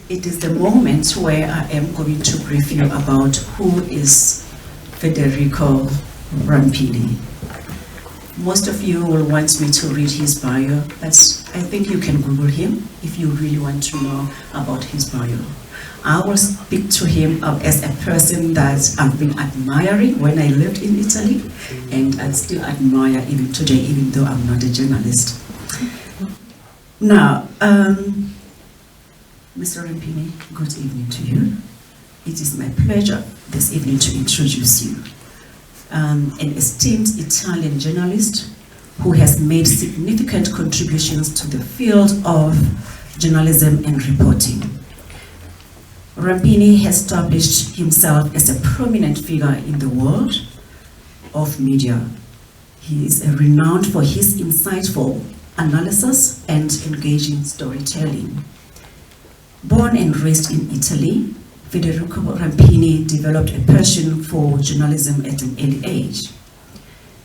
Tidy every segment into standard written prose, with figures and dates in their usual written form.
it is the moment where I am going to brief you about who is Federico Rampini. Most of you will want me to read his bio, but I think you can Google him if you really want to know about his bio. I will speak to him as a person that I've been admiring when I lived in Italy, and I still admire even today, even though I'm not a journalist. Now, Mr. Rampini, good evening to you. It is my pleasure this evening to introduce you. An esteemed Italian journalist who has made significant contributions to the field of journalism and reporting. Rampini has established himself as a prominent figure in the world of media. He is renowned for his insightful analysis and engaging storytelling. Born and raised in Italy, Federico Rampini developed a passion for journalism at an early age.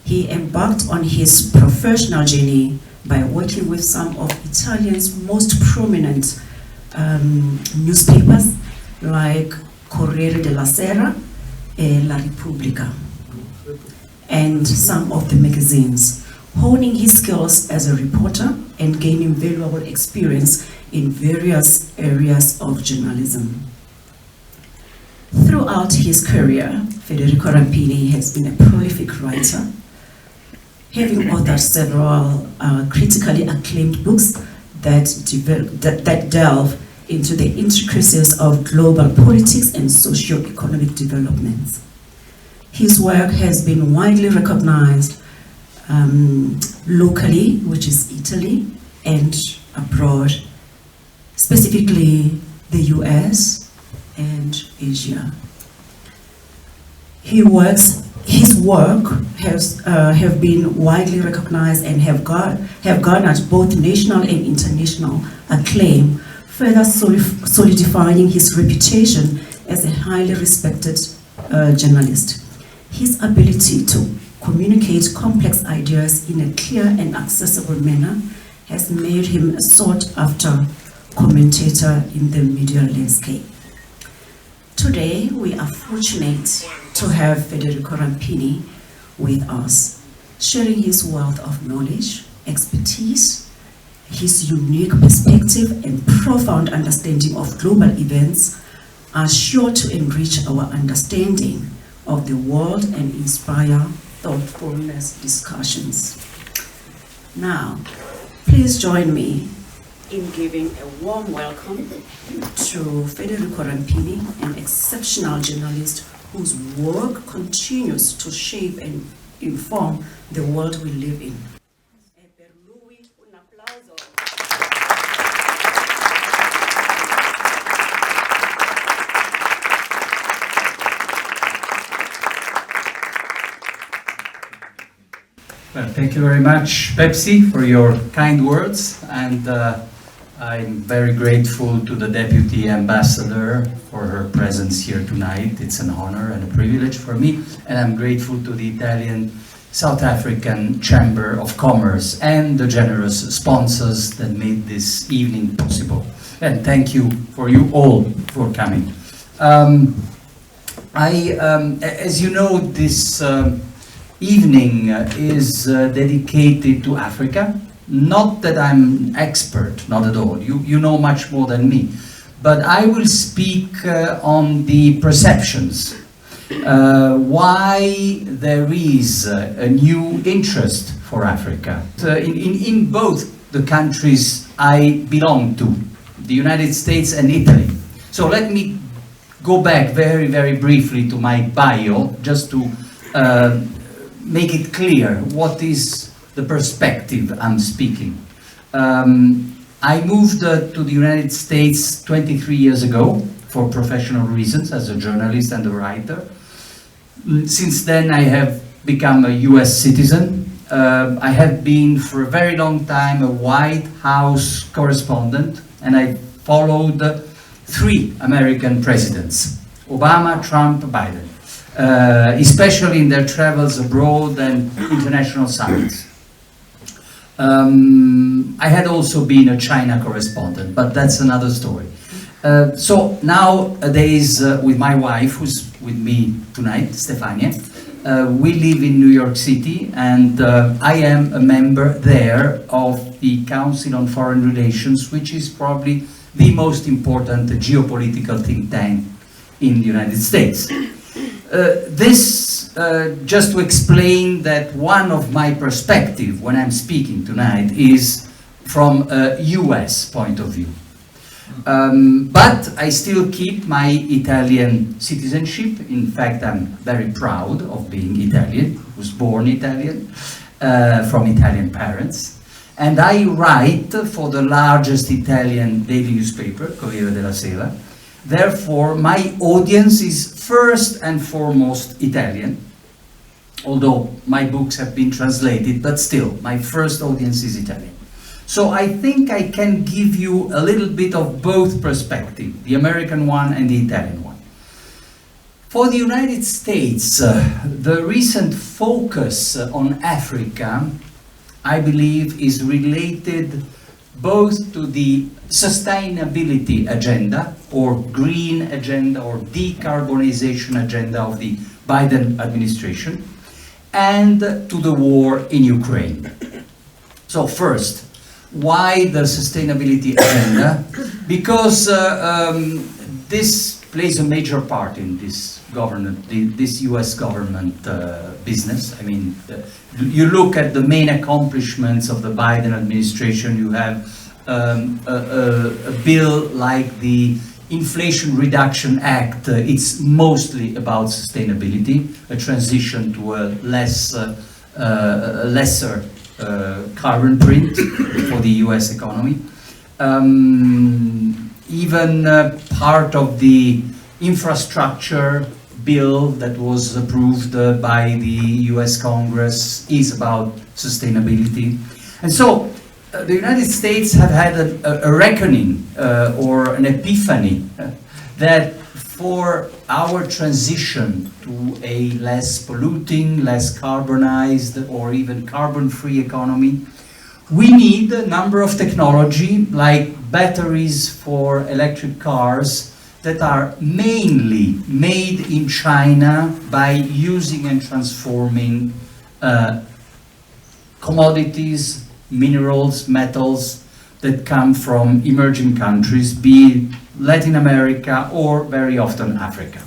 He embarked on his professional journey by working with some of Italian's most prominent newspapers like Corriere della Sera and La Repubblica, and some of the magazines, honing his skills as a reporter and gaining valuable experience in various areas of journalism. Throughout his career, Federico Rampini has been a prolific writer, having authored several critically acclaimed books that delve into the intricacies of global politics and socio-economic developments. His work has been widely recognized locally, which is Italy, and abroad, specifically the US and Asia. His work have been widely recognized and have garnered both national and international acclaim, further solidifying his reputation as a highly respected journalist. His ability to communicate complex ideas in a clear and accessible manner has made him a sought-after commentator in the media landscape. Today, we are fortunate to have Federico Rampini with us, sharing his wealth of knowledge, expertise, his unique perspective and profound understanding of global events are sure to enrich our understanding of the world and inspire thoughtfulness discussions. Now, please join me in giving a warm welcome to Federico Rampini, an exceptional journalist whose work continues to shape and inform the world we live in. Well, thank you very much, Pepsi, for your kind words, and I'm very grateful to the Deputy Ambassador for her presence here tonight. It's an honor and a privilege for me, and I'm grateful to the Italian South African Chamber of Commerce and the generous sponsors that made this evening possible. And thank you all for coming. As you know, this evening is dedicated to Africa. Not that I'm expert, not at all. You know much more than me. But I will speak on the perceptions. Why there is a new interest for Africa. In both the countries I belong to, the United States and Italy. So let me go back very, very briefly to my bio, just to make it clear what is the perspective I'm speaking. I moved to the United States 23 years ago for professional reasons as a journalist and a writer. Since then I have become a US citizen. I have been for a very long time a White House correspondent, and I followed 3 American presidents, Obama, Trump, Biden. Especially in their travels abroad and international summits. I had also been a China correspondent, but that's another story. So nowadays, with my wife, who's with me tonight, Stefania, we live in New York City, and I am a member there of the Council on Foreign Relations, which is probably the most important geopolitical think tank in the United States. This just to explain that one of my perspective when I'm speaking tonight is from a US point of view. But I still keep my Italian citizenship. In fact, I'm very proud of being Italian, was born Italian, from Italian parents. And I write for the largest Italian daily newspaper, Corriere della Sera. Therefore, my audience is first and foremost Italian, although my books have been translated, but still, my first audience is Italian. So I think I can give you a little bit of both perspectives, the American one and the Italian one. For the United States, the recent focus on Africa, I believe, is related both to the sustainability agenda or green agenda or decarbonization agenda of the Biden administration and to the war in Ukraine. So first, why the sustainability agenda? Because this plays a major part in this government, this US government business. I mean, you look at the main accomplishments of the Biden administration, you have a bill like the Inflation Reduction Act. It's mostly about sustainability, a transition to a lesser carbon print for the US economy. Even part of the infrastructure bill that was approved by the US Congress is about sustainability. And so the United States have had a reckoning or an epiphany that for our transition to a less polluting, less carbonized, or even carbon-free economy, we need a number of technology like batteries for electric cars that are mainly made in China by using and transforming commodities, minerals, metals that come from emerging countries, be it Latin America or very often Africa.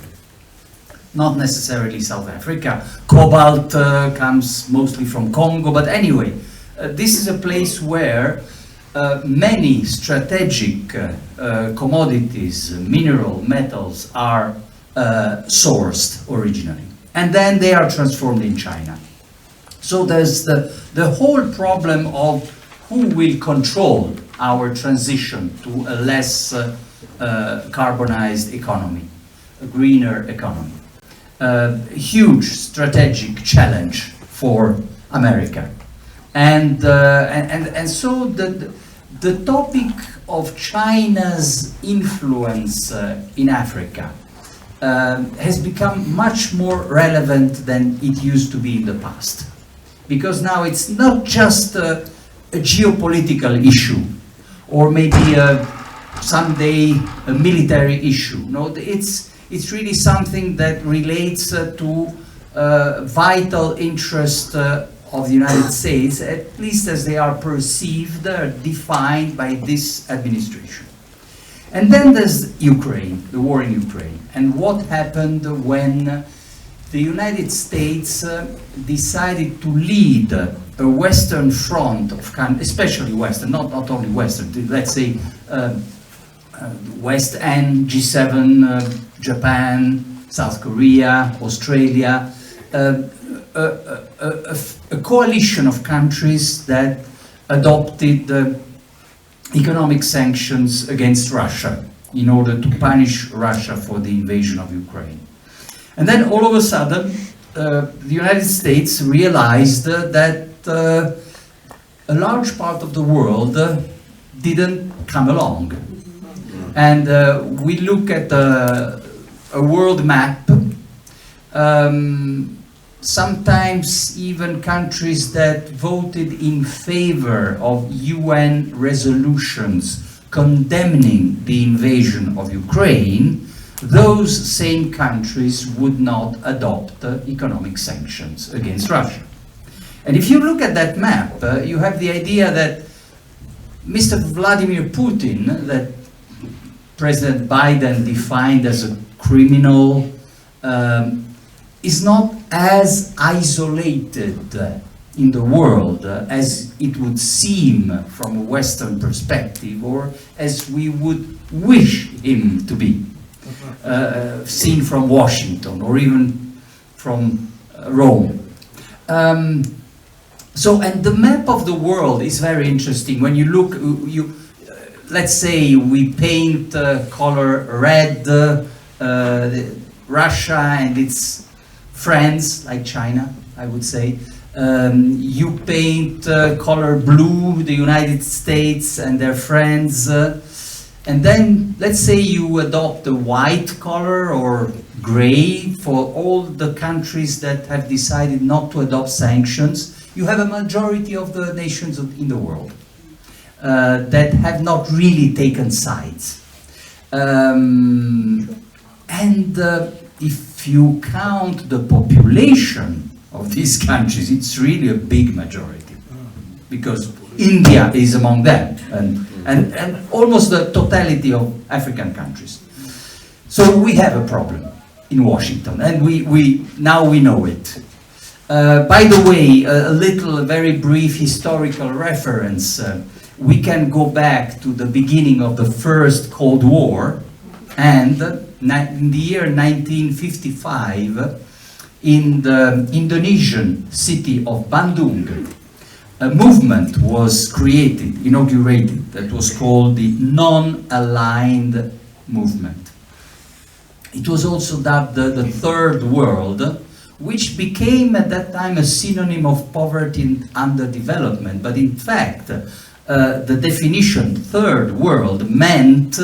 Not necessarily South Africa. Cobalt comes mostly from Congo, but anyway, this is a place where many strategic commodities, mineral, metals are sourced originally. And then they are transformed in China. So there's the whole problem of who will control our transition to a less carbonized economy, a greener economy. Huge strategic challenge for America. And so the topic of China's influence in Africa has become much more relevant than it used to be in the past. Because now it's not just a geopolitical issue, or maybe someday a military issue. No, it's really something that relates to vital interest of the United States, at least as they are perceived, defined by this administration. And then there's Ukraine, the war in Ukraine, and what happened when the United States decided to lead a Western front of countries, especially Western, not only Western, let's say West and G7, Japan, South Korea, Australia, a coalition of countries that adopted economic sanctions against Russia in order to punish Russia for the invasion of Ukraine. And then all of a sudden, the United States realized that a large part of the world didn't come along. And we look at a world map, sometimes even countries that voted in favor of UN resolutions condemning the invasion of Ukraine, those same countries would not adopt economic sanctions against Russia. And if you look at that map, you have the idea that Mr. Vladimir Putin, that President Biden defined as a criminal, is not as isolated in the world as it would seem from a Western perspective, or as we would wish him to be, seen from Washington or even from Rome. And the map of the world is very interesting. When you look, let's say we paint color red Russia and its friends, like China, I would say. You paint color blue the United States and their friends. And then, let's say you adopt a white color or gray for all the countries that have decided not to adopt sanctions. You have a majority of the nations in the world that have not really taken sides. If you count the population of these countries, it's really a big majority, because India is among them, and almost the totality of African countries. So we have a problem in Washington, and now we know it. By the way, a very brief historical reference. We can go back to the beginning of the First Cold War, and in the year 1955, in the Indonesian city of Bandung, a movement was inaugurated, that was called the Non-Aligned Movement. It was also dubbed the Third World, which became at that time a synonym of poverty and underdevelopment. But in fact, the definition Third World meant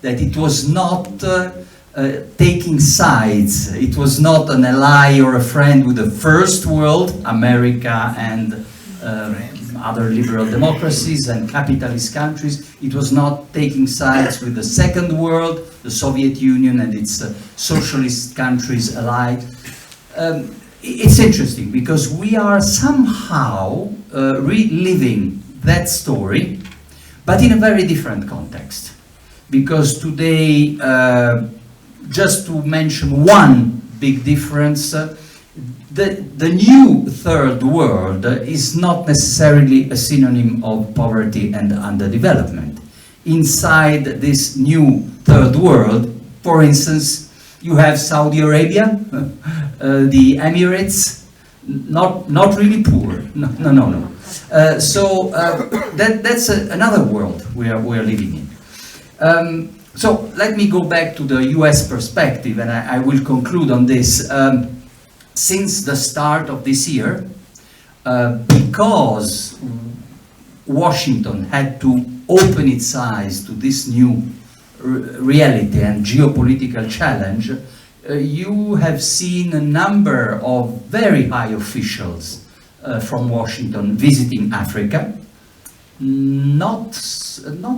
that it was not taking sides. It was not an ally or a friend with the First World, America and other liberal democracies and capitalist countries. It was not taking sides with the Second World, the Soviet Union and its socialist countries allied. It's interesting because we are somehow reliving that story, but in a very different context. Because today, just to mention one big difference, the new Third World is not necessarily a synonym of poverty and underdevelopment. Inside this new Third World, for instance, you have Saudi Arabia, the Emirates, not really poor, no. That's another world we are living in. So let me go back to the US perspective, and I will conclude on this. Since the start of this year, because Washington had to open its eyes to this new reality and geopolitical challenge, you have seen a number of very high officials from Washington visiting Africa, not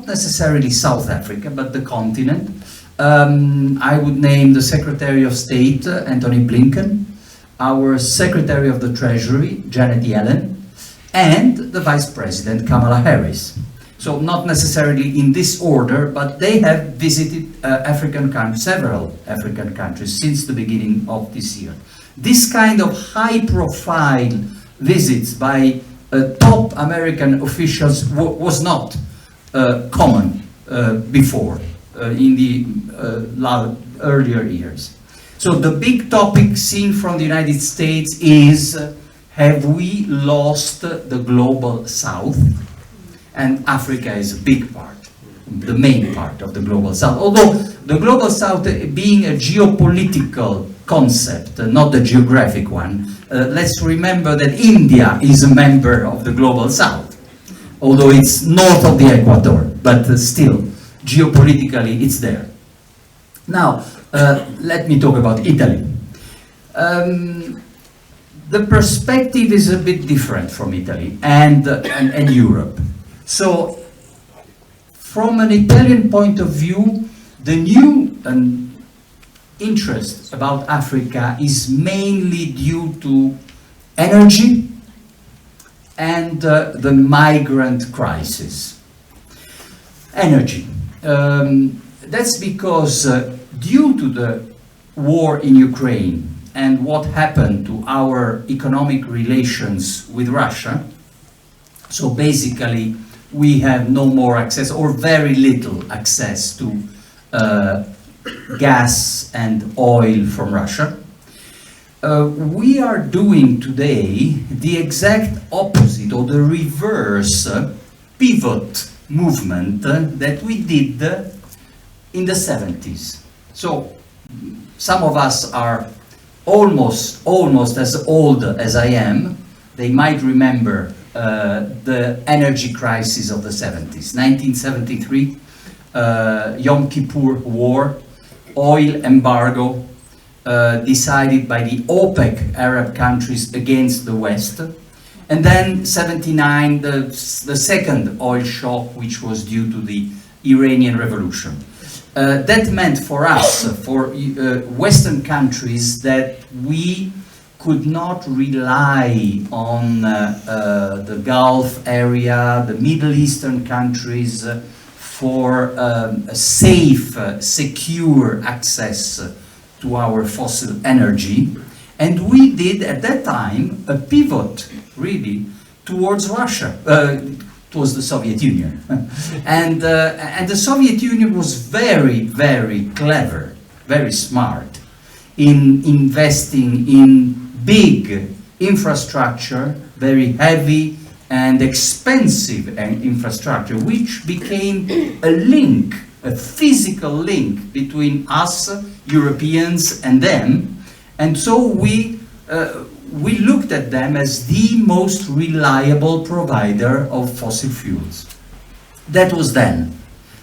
necessarily South Africa, but the continent. I would name the Secretary of State, Antony Blinken, our Secretary of the Treasury, Janet Yellen, and the Vice President, Kamala Harris. So not necessarily in this order, but they have visited several African countries since the beginning of this year. This kind of high-profile visits by top American officials was not common before in the earlier years. So the big topic seen from the United States is, have we lost the global South? And Africa is a big part, the main part of the global South. Although the global South being a geopolitical concept, not the geographic one, let's remember that India is a member of the global South, although it's north of the equator, but still, geopolitically, it's there. Now, let me talk about Italy. The perspective is a bit different from Italy and Europe. So, from an Italian point of view, the new interest about Africa is mainly due to energy and the migrant crisis. Energy. That's because due to the war in Ukraine and what happened to our economic relations with Russia, so basically we have no more access or very little access to gas and oil from Russia. We are doing today the exact opposite or the reverse pivot movement that we did in the 70s. So some of us are almost as old as I am. They might remember the energy crisis of the 70s. 1973, Yom Kippur War, oil embargo decided by the OPEC Arab countries against the West. And then 79, the second oil shock, which was due to the Iranian Revolution. That meant for us, for Western countries, that we could not rely on the Gulf area, the Middle Eastern countries, for a safe, secure access to our fossil energy. And we did, at that time, a pivot, really, towards Russia, towards the Soviet Union. And the Soviet Union was very, very clever, very smart in investing in big infrastructure, very heavy and expensive infrastructure, which became a link, a physical link between us, Europeans, and them. And so we looked at them as the most reliable provider of fossil fuels. That was then.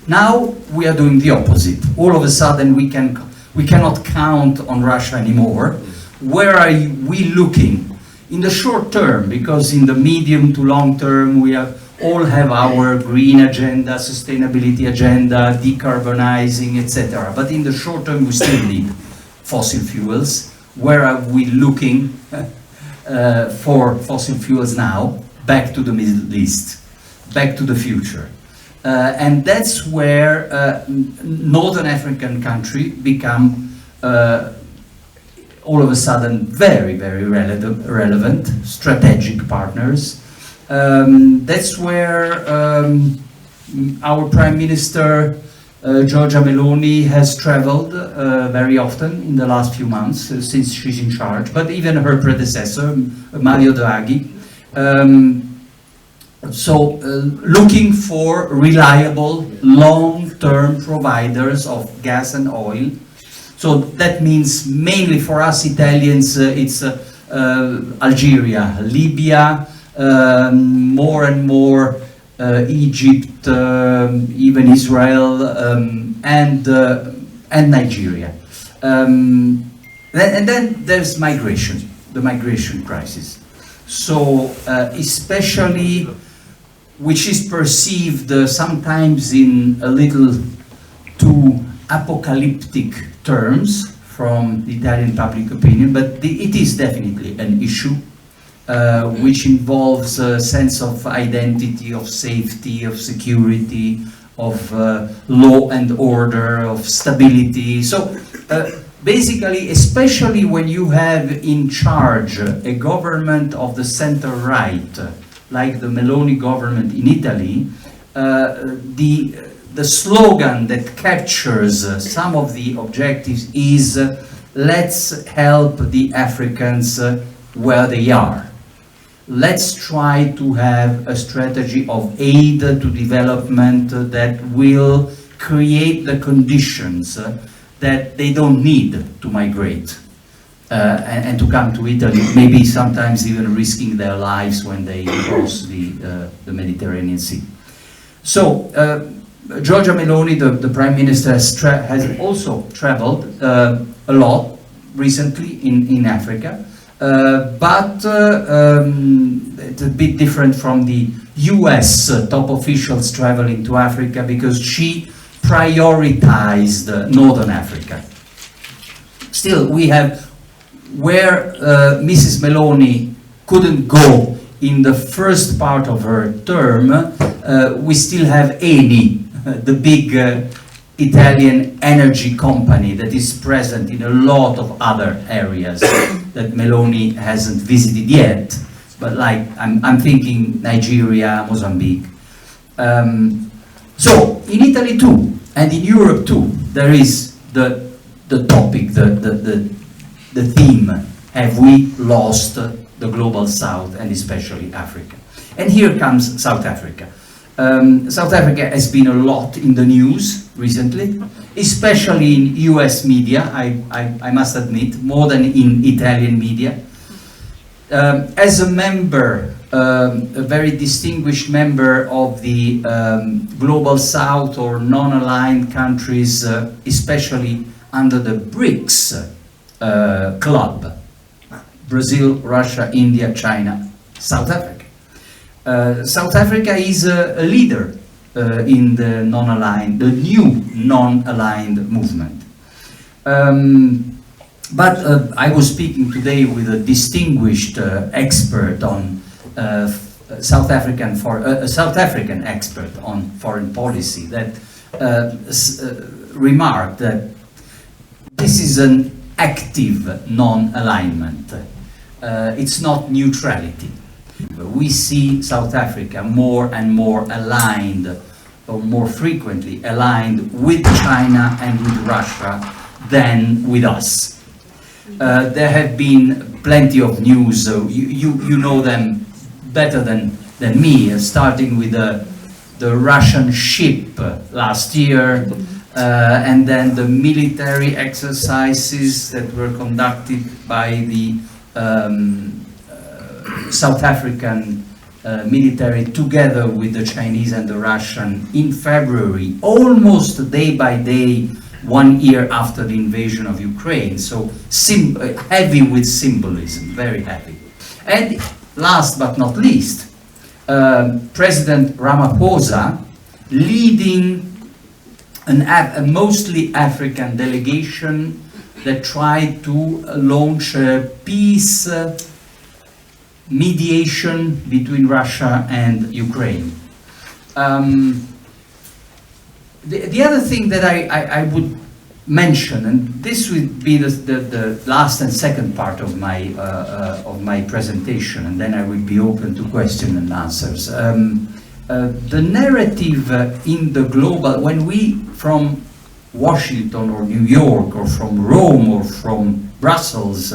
Now we are doing the opposite. All of a sudden we cannot count on Russia anymore. Where are we looking? In the short term, because in the medium to long term we all have our green agenda, sustainability agenda, decarbonizing, etc. But in the short term we still need fossil fuels. Where are we looking for fossil fuels now? Back to the Middle East, back to the future. And that's where Northern African countries become all of a sudden very, very relevant, strategic partners. That's where our Prime Minister Giorgia Meloni has traveled very often in the last few months since she's in charge, but even her predecessor, Mario Draghi. Looking for reliable, long-term providers of gas and oil. So that means mainly for us Italians, it's Algeria, Libya, more and more Egypt, even Israel, and Nigeria. And then there's migration, the migration crisis. So especially, which is perceived sometimes in a little too apocalyptic terms from the Italian public opinion, but it is definitely an issue. Which involves a sense of identity, of safety, of security, of law and order, of stability. So basically, especially when you have in charge a government of the center-right, like the Meloni government in Italy, the slogan that captures some of the objectives is let's help the Africans where they are. Let's try to have a strategy of aid to development that will create the conditions that they don't need to migrate and to come to Italy, maybe sometimes even risking their lives when they cross the Mediterranean Sea. So, Giorgia Meloni, the Prime Minister, has also traveled a lot recently in Africa. But it's a bit different from the US top officials traveling to Africa because she prioritized Northern Africa. Still, we have where Mrs. Meloni couldn't go in the first part of her term, we still have Eni, the big Italian energy company that is present in a lot of other areas that Meloni hasn't visited yet, but like I'm thinking Nigeria, Mozambique. So in Italy too, and in Europe too, there is the topic, the theme, have we lost the global South and especially Africa? And here comes South Africa. South Africa has been a lot in the news recently, especially in US media, I must admit, more than in Italian media. As a member, a very distinguished member of the Global South or non-aligned countries, especially under the BRICS club, Brazil, Russia, India, China, South Africa. South Africa is a leader in the non-aligned, the new non-aligned movement. But I was speaking today with a distinguished expert on South African expert on foreign policy that remarked that this is an active non-alignment. It's not neutrality. We see South Africa more and more aligned, or more frequently aligned with China and with Russia than with us. There have been plenty of news, you know them better than me, starting with the Russian ship last year, and then the military exercises that were conducted by the South African military together with the Chinese and the Russian in February, almost day by day, 1 year after the invasion of Ukraine. So heavy with symbolism, very heavy. And last but not least, President Ramaphosa leading a mostly African delegation that tried to launch a peace mediation between Russia and Ukraine. The other thing that I would mention, and this would be the last and second part of my presentation, and then I will be open to question and answers. The narrative in the global, when we from Washington or New York or from Rome or from Brussels,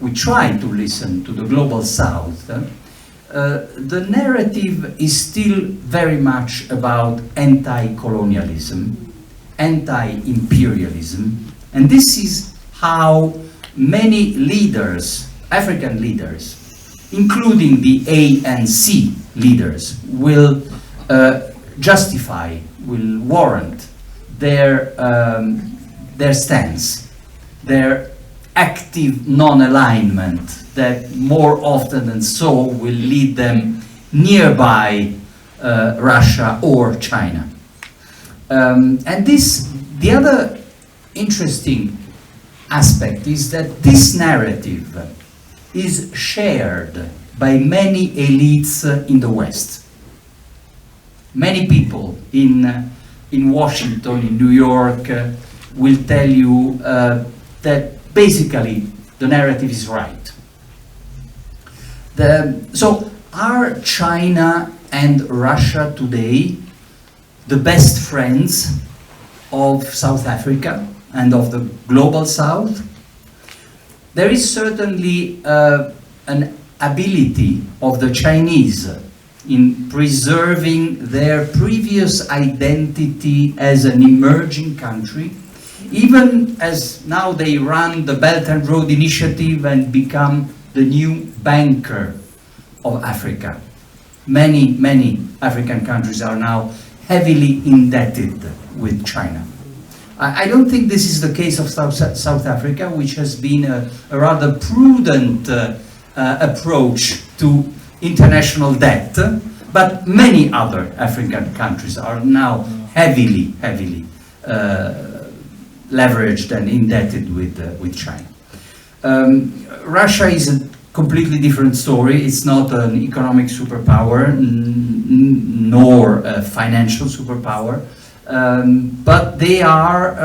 we try to listen to the global South, the narrative is still very much about anti-colonialism, anti-imperialism, and this is how many leaders, African leaders, including the ANC leaders, will justify, will warrant their stance, their active non-alignment that more often than so will lead them nearby Russia or China. And the other interesting aspect is that this narrative is shared by many elites in the West. Many people in Washington, in New York, will tell you that basically the narrative is right. So are China and Russia today the best friends of South Africa and of the global South? There is certainly an ability of the Chinese in preserving their previous identity as an emerging country, even as now they run the Belt and Road Initiative and become the new banker of Africa. Many African countries are now heavily indebted with China. I don't think this is the case of South Africa, which has been a rather prudent approach to international debt, But many other African countries are now heavily leveraged and indebted with China. Russia is a completely different story. It's not an economic superpower, nor a financial superpower, but they are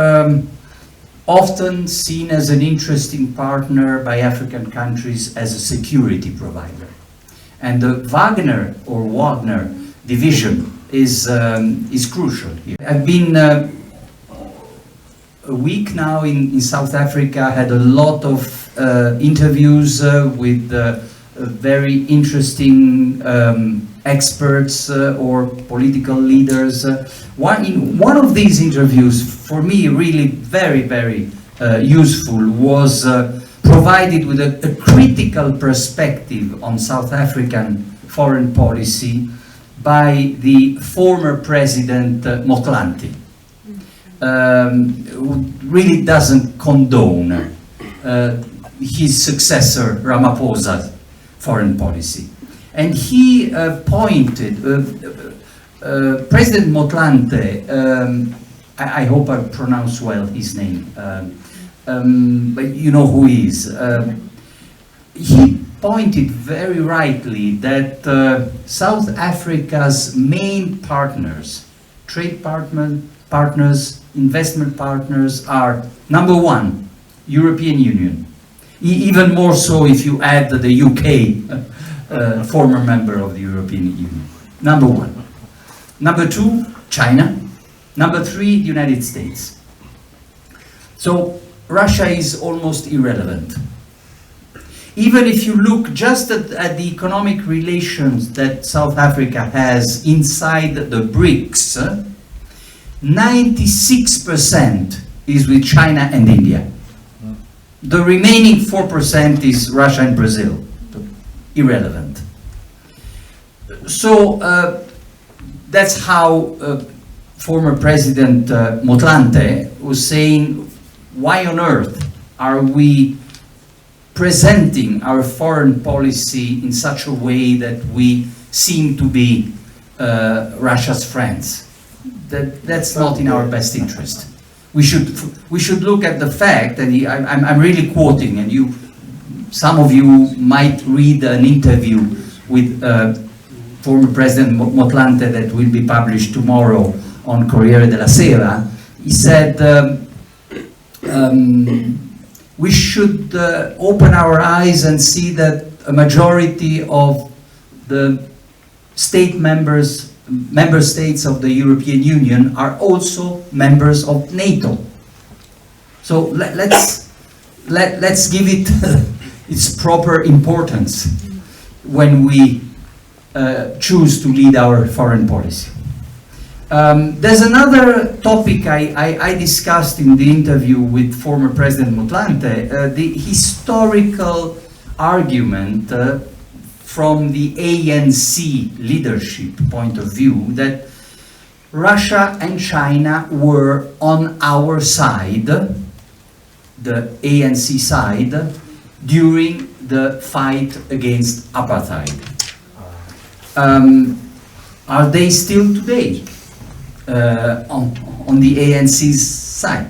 often seen as an interesting partner by African countries as a security provider. And the Wagner division is crucial here. I've been a week now in South Africa, had a lot of interviews with very interesting experts or political leaders. One of these interviews, for me, really very useful, was provided with a critical perspective on South African foreign policy by the former president Motlanthe, who really doesn't condone his successor Ramaphosa's foreign policy. And he pointed, President Motlanthe, I hope I pronounce well his name, but you know who he is. He pointed very rightly that South Africa's main partners, trade partners, investment partners, are number one, European Union. Even more so if you add the UK, former member of the European Union. Number one. Number two, China. Number three, the United States. So Russia is almost irrelevant. Even if you look just at the economic relations that South Africa has inside the BRICS, 96% is with China and India. The remaining 4% is Russia and Brazil. Irrelevant. So that's how former President Motlanthe was saying, why on earth are we presenting our foreign policy in such a way that we seem to be Russia's friends? That's not in our best interest. We should look at the fact, and I'm really quoting, and some of you might read an interview with former President Motlanthe that will be published tomorrow on Corriere della Sera. He said we should open our eyes and see that a majority of the member states of the European Union are also members of NATO. So let's give it its proper importance when we choose to lead our foreign policy. There's another topic I discussed in the interview with former President Motlanthe, the historical argument from the ANC leadership point of view that Russia and China were on our side, the ANC side, during the fight against apartheid. Are they still today on the ANC's side?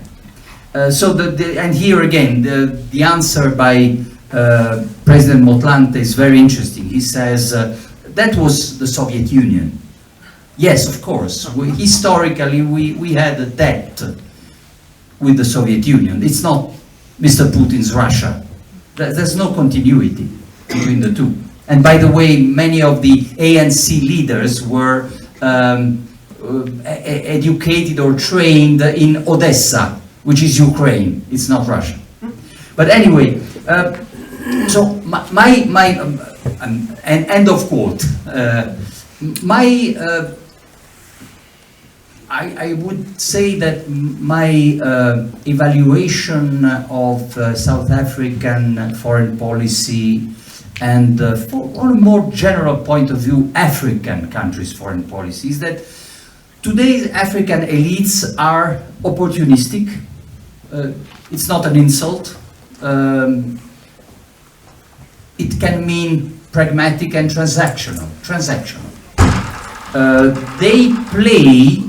And here again, the answer by President Motlanthe is very interesting. He says, that was the Soviet Union. Yes, of course. Historically, we had a debt with the Soviet Union. It's not Mr. Putin's Russia. There's no continuity between the two. And by the way, many of the ANC leaders were educated or trained in Odessa, which is Ukraine. It's not Russia. But anyway, so end of quote. I would say that my evaluation of South African foreign policy and on a more general point of view, African countries' foreign policy is that today's African elites are opportunistic. It's not an insult. It can mean pragmatic and transactional. they play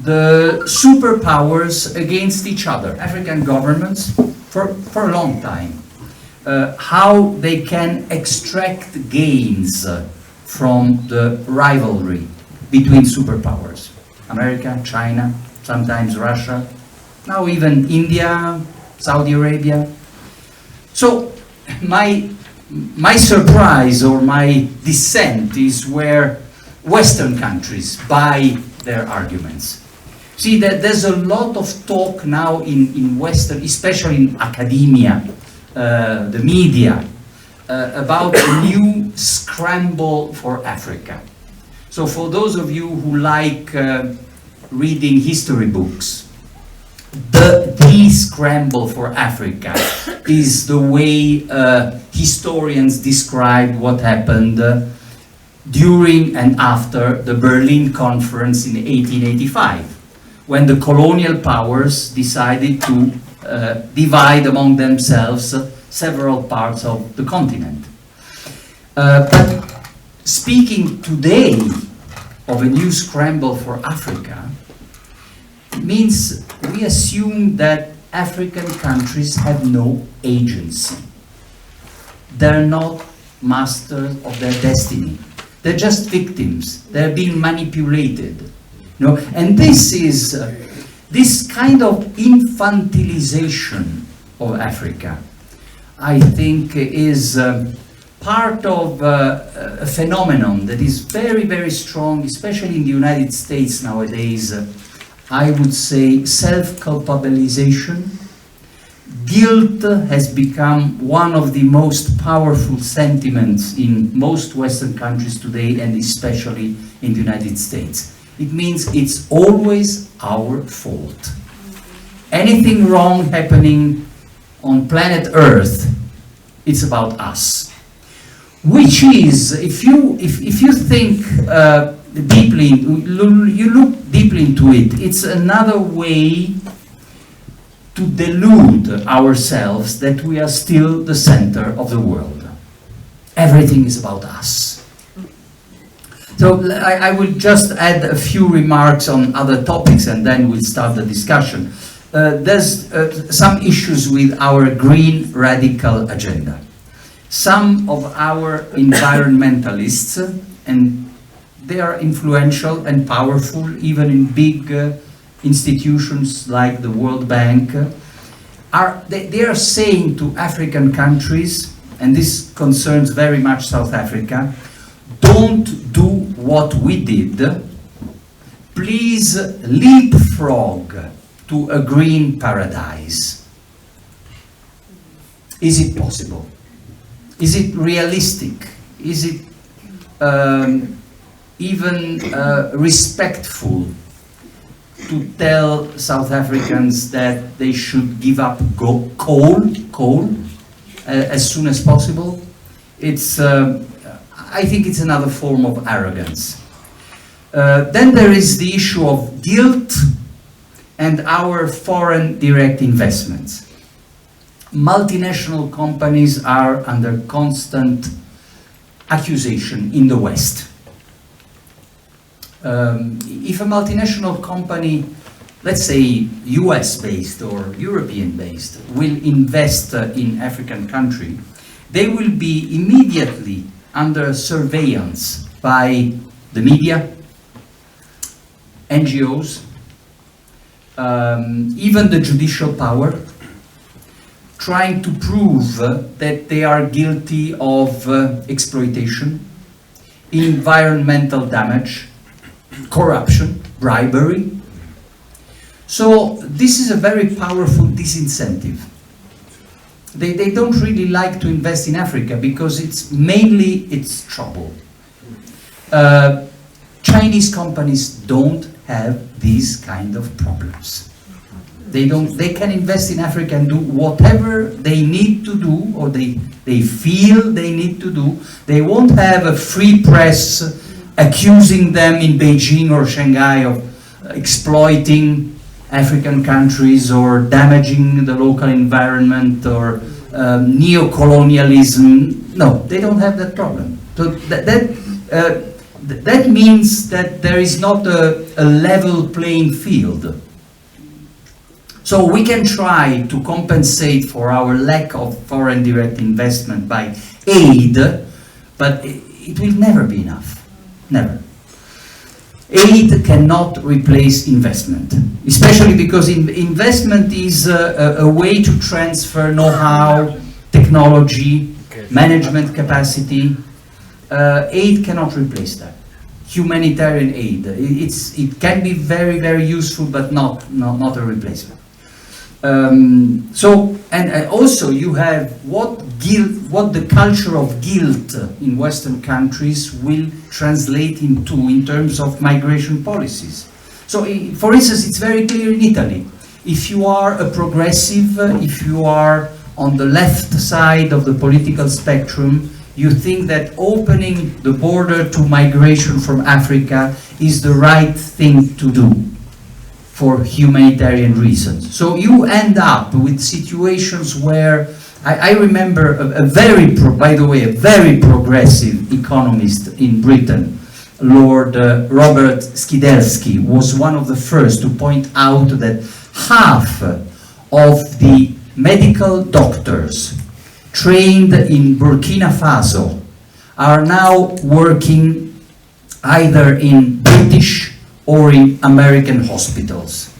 the superpowers against each other, African governments, for a long time. How they can extract gains from the rivalry between superpowers. America, China, sometimes Russia, now even India, Saudi Arabia. So my surprise or my dissent is where Western countries buy their arguments. See, that there's a lot of talk now in Western, especially in academia, the media, about a new scramble for Africa. So for those of you who like reading history books, the scramble for Africa is the way historians describe what happened during and after the Berlin Conference in 1885, when the colonial powers decided to divide among themselves several parts of the continent. But speaking today of a new scramble for Africa means we assume that African countries have no agency. They're not masters of their destiny. They're just victims. They're being manipulated. You know? And this is this kind of infantilization of Africa, I think, is part of a phenomenon that is very, very strong, especially in the United States nowadays. I would say self-culpabilization. Guilt has become one of the most powerful sentiments in most Western countries today, and especially in the United States. It means it's always our fault. Anything wrong happening on planet Earth, it's about us. Which is, if you think deeply, you look deeply into it, it's another way to delude ourselves that we are still the center of the world. Everything is about us. So I will just add a few remarks on other topics and then we'll start the discussion. There's some issues with our green radical agenda. Some of our environmentalists, and they are influential and powerful even in big institutions like the World Bank, they are saying to African countries, and this concerns very much South Africa, don't do what we did, please leapfrog to a green paradise. Is it possible? Is it realistic? Is it even respectful to tell South Africans that they should give up coal as soon as possible? It's, I think it's another form of arrogance. Then there is the issue of guilt and our foreign direct investments. Multinational companies are under constant accusation in the West. If a multinational company, let's say US-based or European-based, will invest in African country, they will be immediately under surveillance by the media, NGOs, even the judicial power, trying to prove that they are guilty of exploitation, environmental damage, corruption, bribery. So this is a very powerful disincentive. They don't really like to invest in Africa because it's trouble. Chinese companies don't have these kind of problems. They can invest in Africa and do whatever they need to do, or they feel they need to do. They won't have a free press accusing them in Beijing or Shanghai of exploiting African countries or damaging the local environment or neo-colonialism. No, they don't have that problem. So that means that there is not a level playing field. So we can try to compensate for our lack of foreign direct investment by aid, but it will never be enough. Never. Aid cannot replace investment, especially because investment is a way to transfer know-how, technology, management capacity. Aid cannot replace that. Humanitarian aid, it can be very, very useful, but not a replacement. And also you have what the culture of guilt in Western countries will translate into in terms of migration policies. So, for instance, it's very clear in Italy. If you are a progressive, if you are on the left side of the political spectrum, you think that opening the border to migration from Africa is the right thing to do for humanitarian reasons. So you end up with situations where, I remember by the way, a very progressive economist in Britain, Lord Robert Skidelsky, was one of the first to point out that half of the medical doctors trained in Burkina Faso are now working either in British or in American hospitals.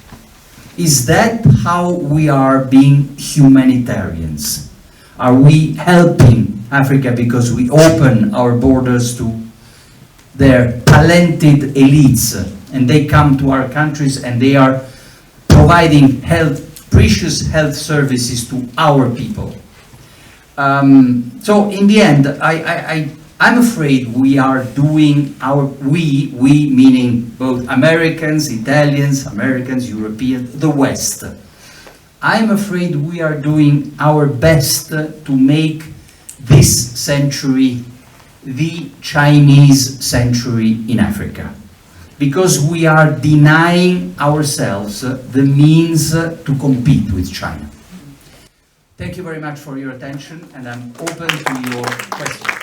Is that how we are being humanitarians? Are we helping Africa because we open our borders to their talented elites and they come to our countries and they are providing precious health services to our people? So in the end, I'm afraid we are doing we meaning both Americans, Italians, Europeans, the West. I'm afraid we are doing our best to make this century the Chinese century in Africa, because we are denying ourselves the means to compete with China. Thank you very much for your attention, and I'm open to your questions.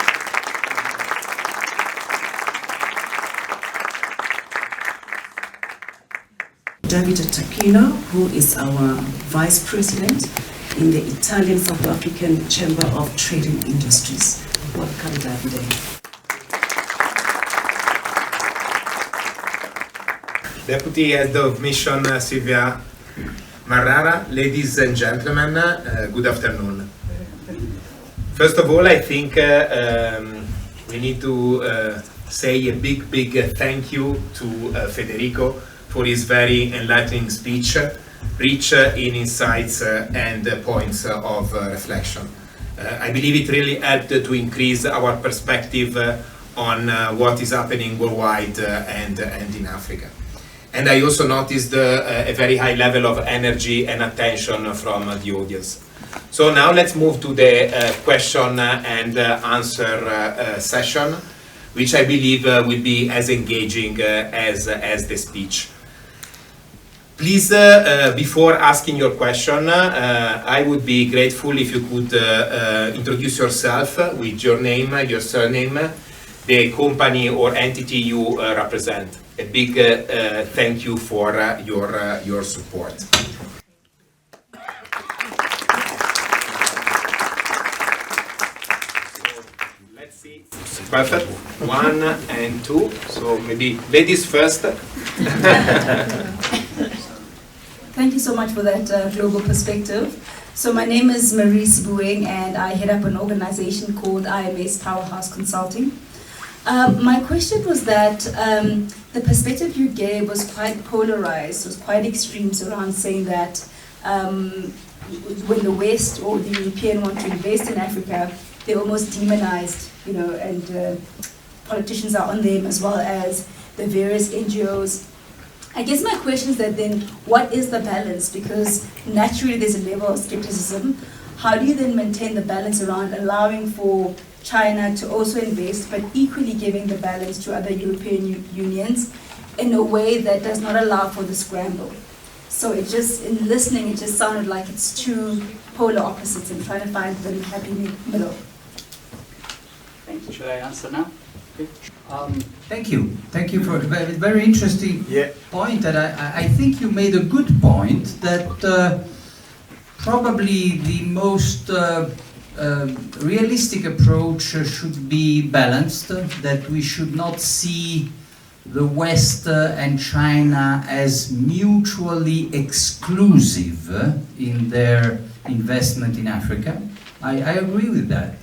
David Tacchino, who is our Vice President in the Italian South African Chamber of Trade and Industries. Welcome, David. Deputy Head of Mission Silvia Marrara, ladies and gentlemen, good afternoon. First of all, I think we need to say a big thank you to Federico for his very enlightening speech, rich in insights and points of reflection. I believe it really helped to increase our perspective on what is happening worldwide and in Africa. And I also noticed a very high level of energy and attention from the audience. So now let's move to the question and answer session, which I believe will be as engaging as the speech. Please, before asking your question, I would be grateful if you could introduce yourself with your name, your surname, the company or entity you represent. A big thank you for your support. Let's see. Perfect. 1 and 2. So maybe ladies first. Thank you so much for that global perspective. So my name is Marie Sibueng and I head up an organization called IMS Powerhouse Consulting. My question was that the perspective you gave was quite polarized, was quite extreme around saying that when the West or the European want to invest in Africa, they're almost demonized, and politicians are on them as well as the various NGOs. I guess my question is that then, what is the balance? Because naturally there's a level of skepticism. How do you then maintain the balance around allowing for China to also invest, but equally giving the balance to other European unions in a way that does not allow for the scramble? So it just, in listening, it just sounded like it's two polar opposites and trying to find the happy middle. Thank you. Should I answer now? Thank you. Thank you for a very, very interesting Yeah. point. And I think you made a good point that probably the most realistic approach should be balanced, that we should not see the West and China as mutually exclusive in their investment in Africa. I agree with that.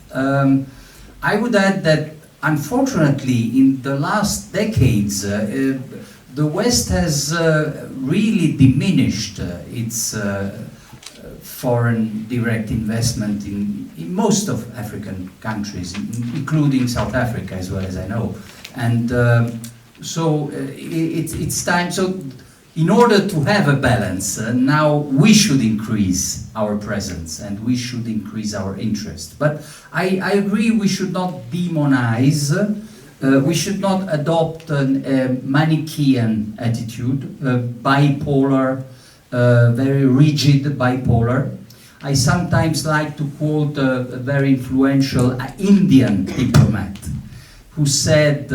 I would add that unfortunately in the last decades the West has really diminished its foreign direct investment in most of African countries, including South Africa as well as I know. And so it's time. So in order to have a balance, now we should increase our presence and we should increase our interest. But I agree we should not demonize, we should not adopt a Manichaean attitude, bipolar, very rigid bipolar. I sometimes like to quote a very influential Indian diplomat who said,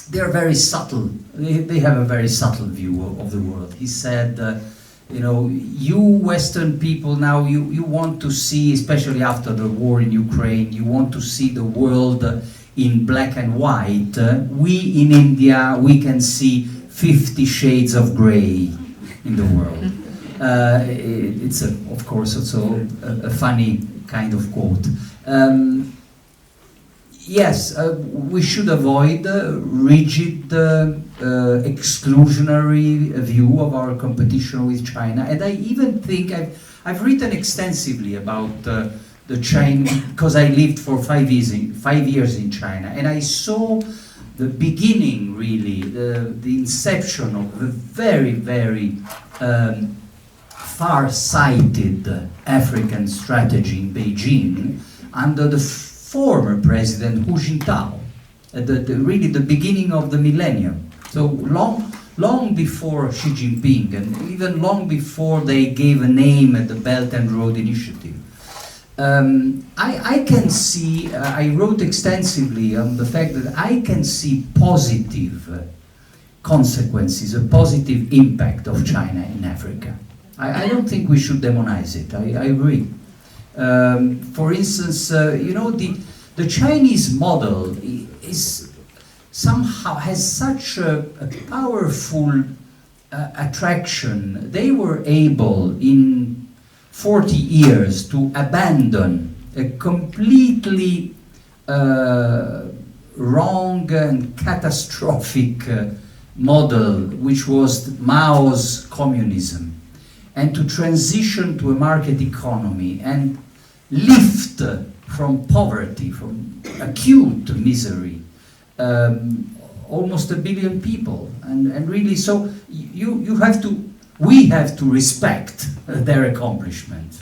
they're very subtle. They have a very subtle view of the world. He said, you know, you Western people now, you want to see, especially after the war in Ukraine, you want to see the world in black and white. We in India, we can see 50 shades of gray in the world. It's, of course, also a funny kind of quote. Yes, we should avoid rigid, exclusionary view of our competition with China. And I even think I've written extensively about the China, because I lived for 5 years in China, and I saw the beginning, really, the inception of a very, very far-sighted African strategy in Beijing under the former president Hu Jintao, really the beginning of the millennium. So long before Xi Jinping, and even long before they gave a name at the Belt and Road Initiative. I can see, I wrote extensively on the fact that I can see positive consequences, a positive impact of China in Africa. I don't think we should demonize it, I agree. For instance, you know, the Chinese model is somehow has such a powerful attraction. They were able in 40 years to abandon a completely wrong and catastrophic model, which was Mao's communism, and to transition to a market economy and lift from poverty, from acute misery, almost 1 billion people. And really, so we have to respect their accomplishment.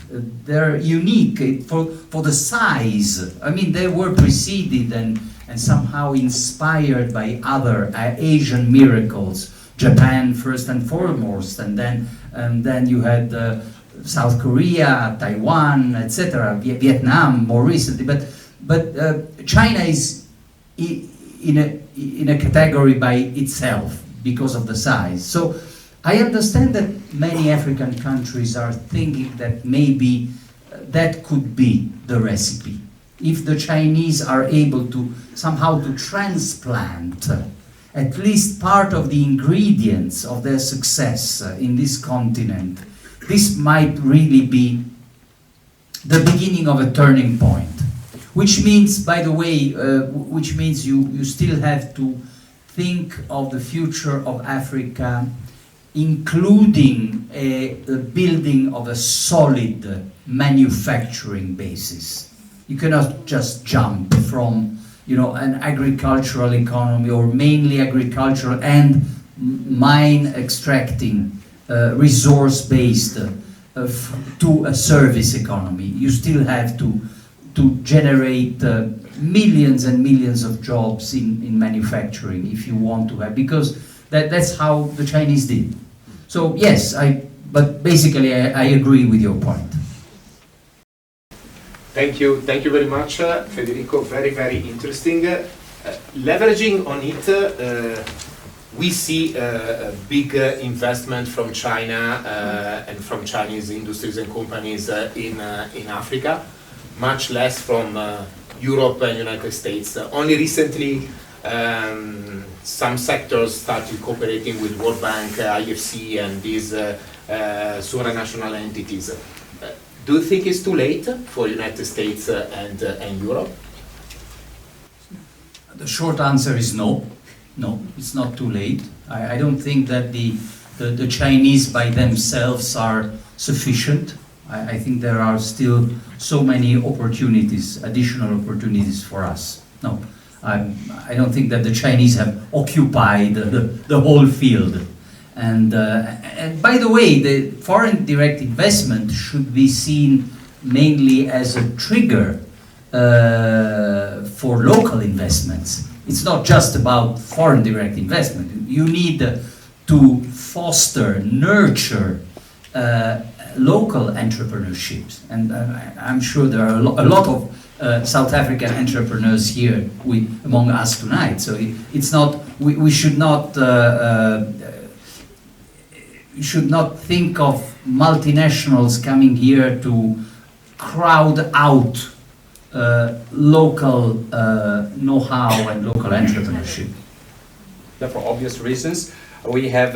They're unique for the size. I mean, they were preceded and somehow inspired by other Asian miracles. Japan first and foremost, and then you had South Korea, Taiwan, etc., Vietnam more recently. But China is in a category by itself because of the size. So I understand that many African countries are thinking that maybe that could be the recipe. If the Chinese are able to somehow to transplant at least part of the ingredients of their success in this continent, this might really be the beginning of a turning point. Which means, by the way, which means you still have to think of the future of Africa, including the building of a solid manufacturing basis. You cannot just jump from, you know, an agricultural economy or mainly agricultural and mine extracting resource-based to a service economy. You still have to generate millions and millions of jobs in manufacturing if you want to have, because that's how the Chinese did. So yes, but basically I agree with your point. Thank you very much, Federico. Very, very interesting. Leveraging on it, we see a big investment from China and from Chinese industries and companies in Africa, much less from Europe and United States. Only recently, some sectors started cooperating with World Bank, IFC, and these supranational entities. Do you think it's too late for United States and Europe? The short answer is no. No, it's not too late. I don't think that the Chinese by themselves are sufficient. I think there are still so many opportunities, additional opportunities for us. No, I don't think that the Chinese have occupied the whole field. And by the way, the foreign direct investment should be seen mainly as a trigger for local investments. It's not just about foreign direct investment. You need to foster, nurture local entrepreneurships. And I'm sure there are a lot of South African entrepreneurs here among us tonight. So it's not, we should not think of multinationals coming here to crowd out local know-how and local entrepreneurship. For obvious reasons. We have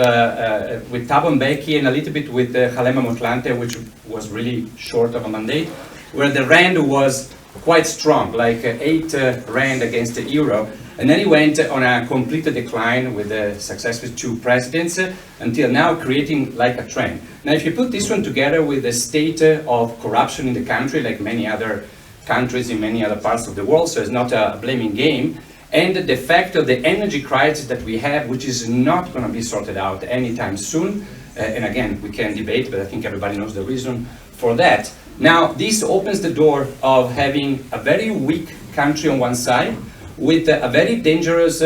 with Thabo Mbeki and a little bit with Kgalema Motlanthe, which was really short of a mandate, where the rand was quite strong, like 8 rand against the euro. And then he went on a complete decline with the successive 2 presidents until now, creating like a trend. Now, if you put this one together with the state of corruption in the country, like many other countries in many other parts of the world, so it's not a blaming game, and the fact of the energy crisis that we have, which is not going to be sorted out anytime soon, and again, we can debate, but I think everybody knows the reason for that. Now, this opens the door of having a very weak country on one side, with a very dangerous,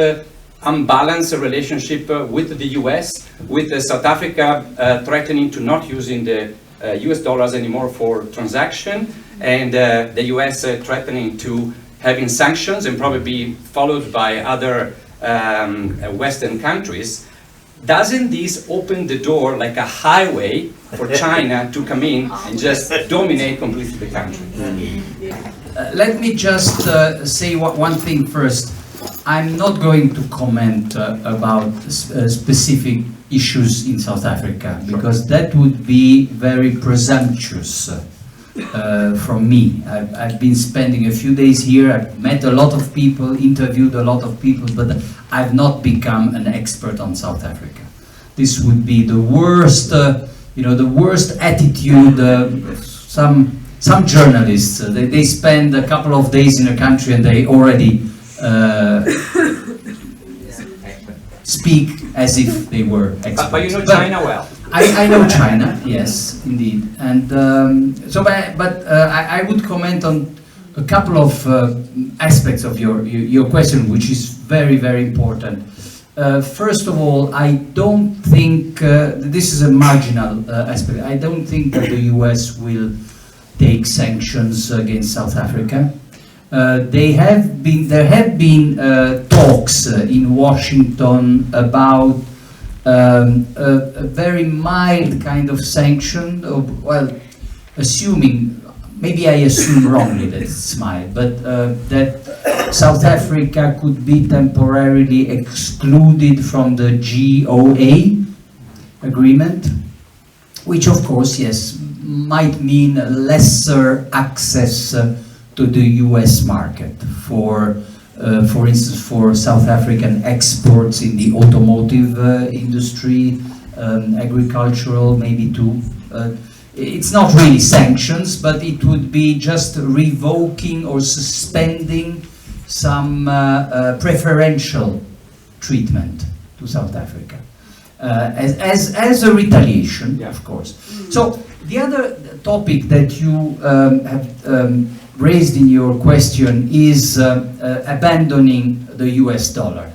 unbalanced relationship with the US, with South Africa threatening to not using the US dollars anymore for transaction, and the US threatening to having sanctions and probably be followed by other Western countries. Doesn't this open the door like a highway for China to come in and just dominate completely the country? Let me just say one thing first. I'm not going to comment about specific issues in South Africa, because that would be very presumptuous from me. I've been spending a few days here, I've met a lot of people, interviewed a lot of people, but I've not become an expert on South Africa. This would be the worst, the worst attitude. Some journalists, they spend a couple of days in a country and they already speak as if they were experts. But you know China well. I know China, yes, indeed. And I would comment on a couple of aspects of your question, which is very, very important. First of all, I don't think, this is a marginal aspect, I don't think that the US will take sanctions against South Africa. There have been talks in Washington about a very mild kind of sanction, assuming, maybe I assume wrongly that it's mild, but that South Africa could be temporarily excluded from the GOA agreement, which of course, yes, might mean lesser access to the US market for instance, for South African exports in the automotive industry, agricultural, maybe too. It's not really sanctions, but it would be just revoking or suspending some preferential treatment to South Africa as a retaliation, yeah, of course. So the other topic that you have raised in your question is abandoning the US dollar.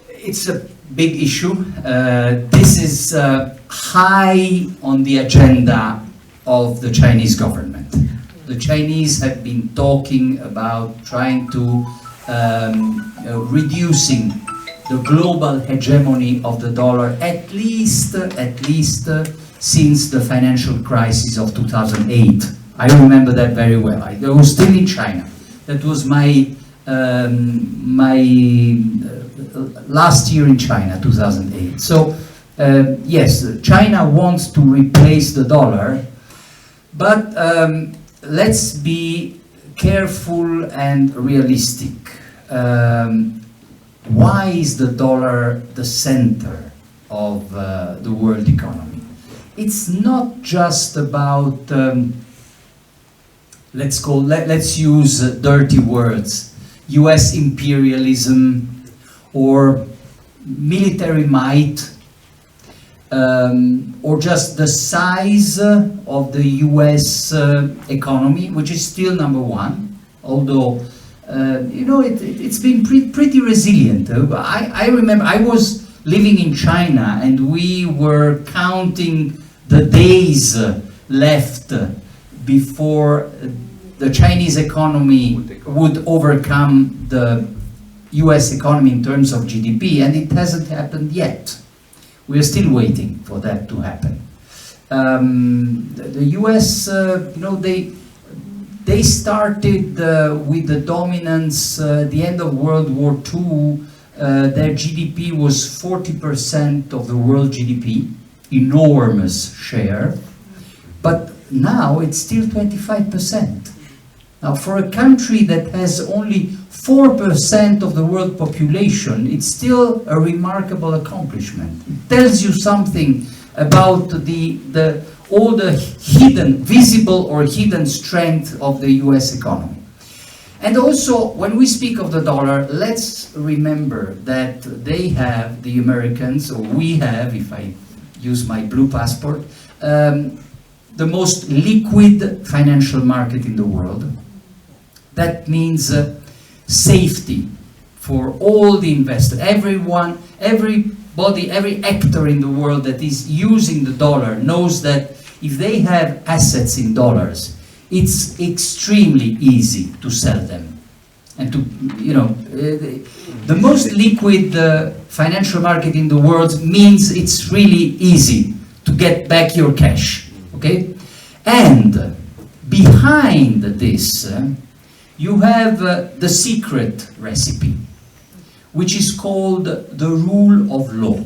It's a big issue. This is high on the agenda of the Chinese government. The Chinese have been talking about trying to reducing the global hegemony of the dollar, at least since the financial crisis of 2008. I remember that very well. I was still in China. That was my last year in China, 2008. So yes, China wants to replace the dollar, but let's be careful and realistic. Why is the dollar the center of the world economy? It's not just about, let's use dirty words, US imperialism or military might, or just the size of the US economy, which is still number one, although it's been pretty resilient. I remember I was living in China and we were counting the days left before the Chinese economy would overcome the US economy in terms of GDP, and it hasn't happened yet. We are still waiting for that to happen. The US, they started with the dominance at the end of World War II. Their GDP was 40% of the world GDP, enormous share, but now it's still 25%. Now, for a country that has only 4% of the world population, it's still a remarkable accomplishment. It tells you something about all the hidden, visible or hidden strength of the US economy. And also, when we speak of the dollar, let's remember that they have, the Americans, or we have, if I use my blue passport, the most liquid financial market in the world. That means safety for all the investors, everyone, everybody, every actor in the world that is using the dollar knows that if they have assets in dollars, it's extremely easy to sell them. And to, the most liquid financial market in the world means it's really easy to get back your cash, okay? And behind this, you have the secret recipe, which is called the rule of law.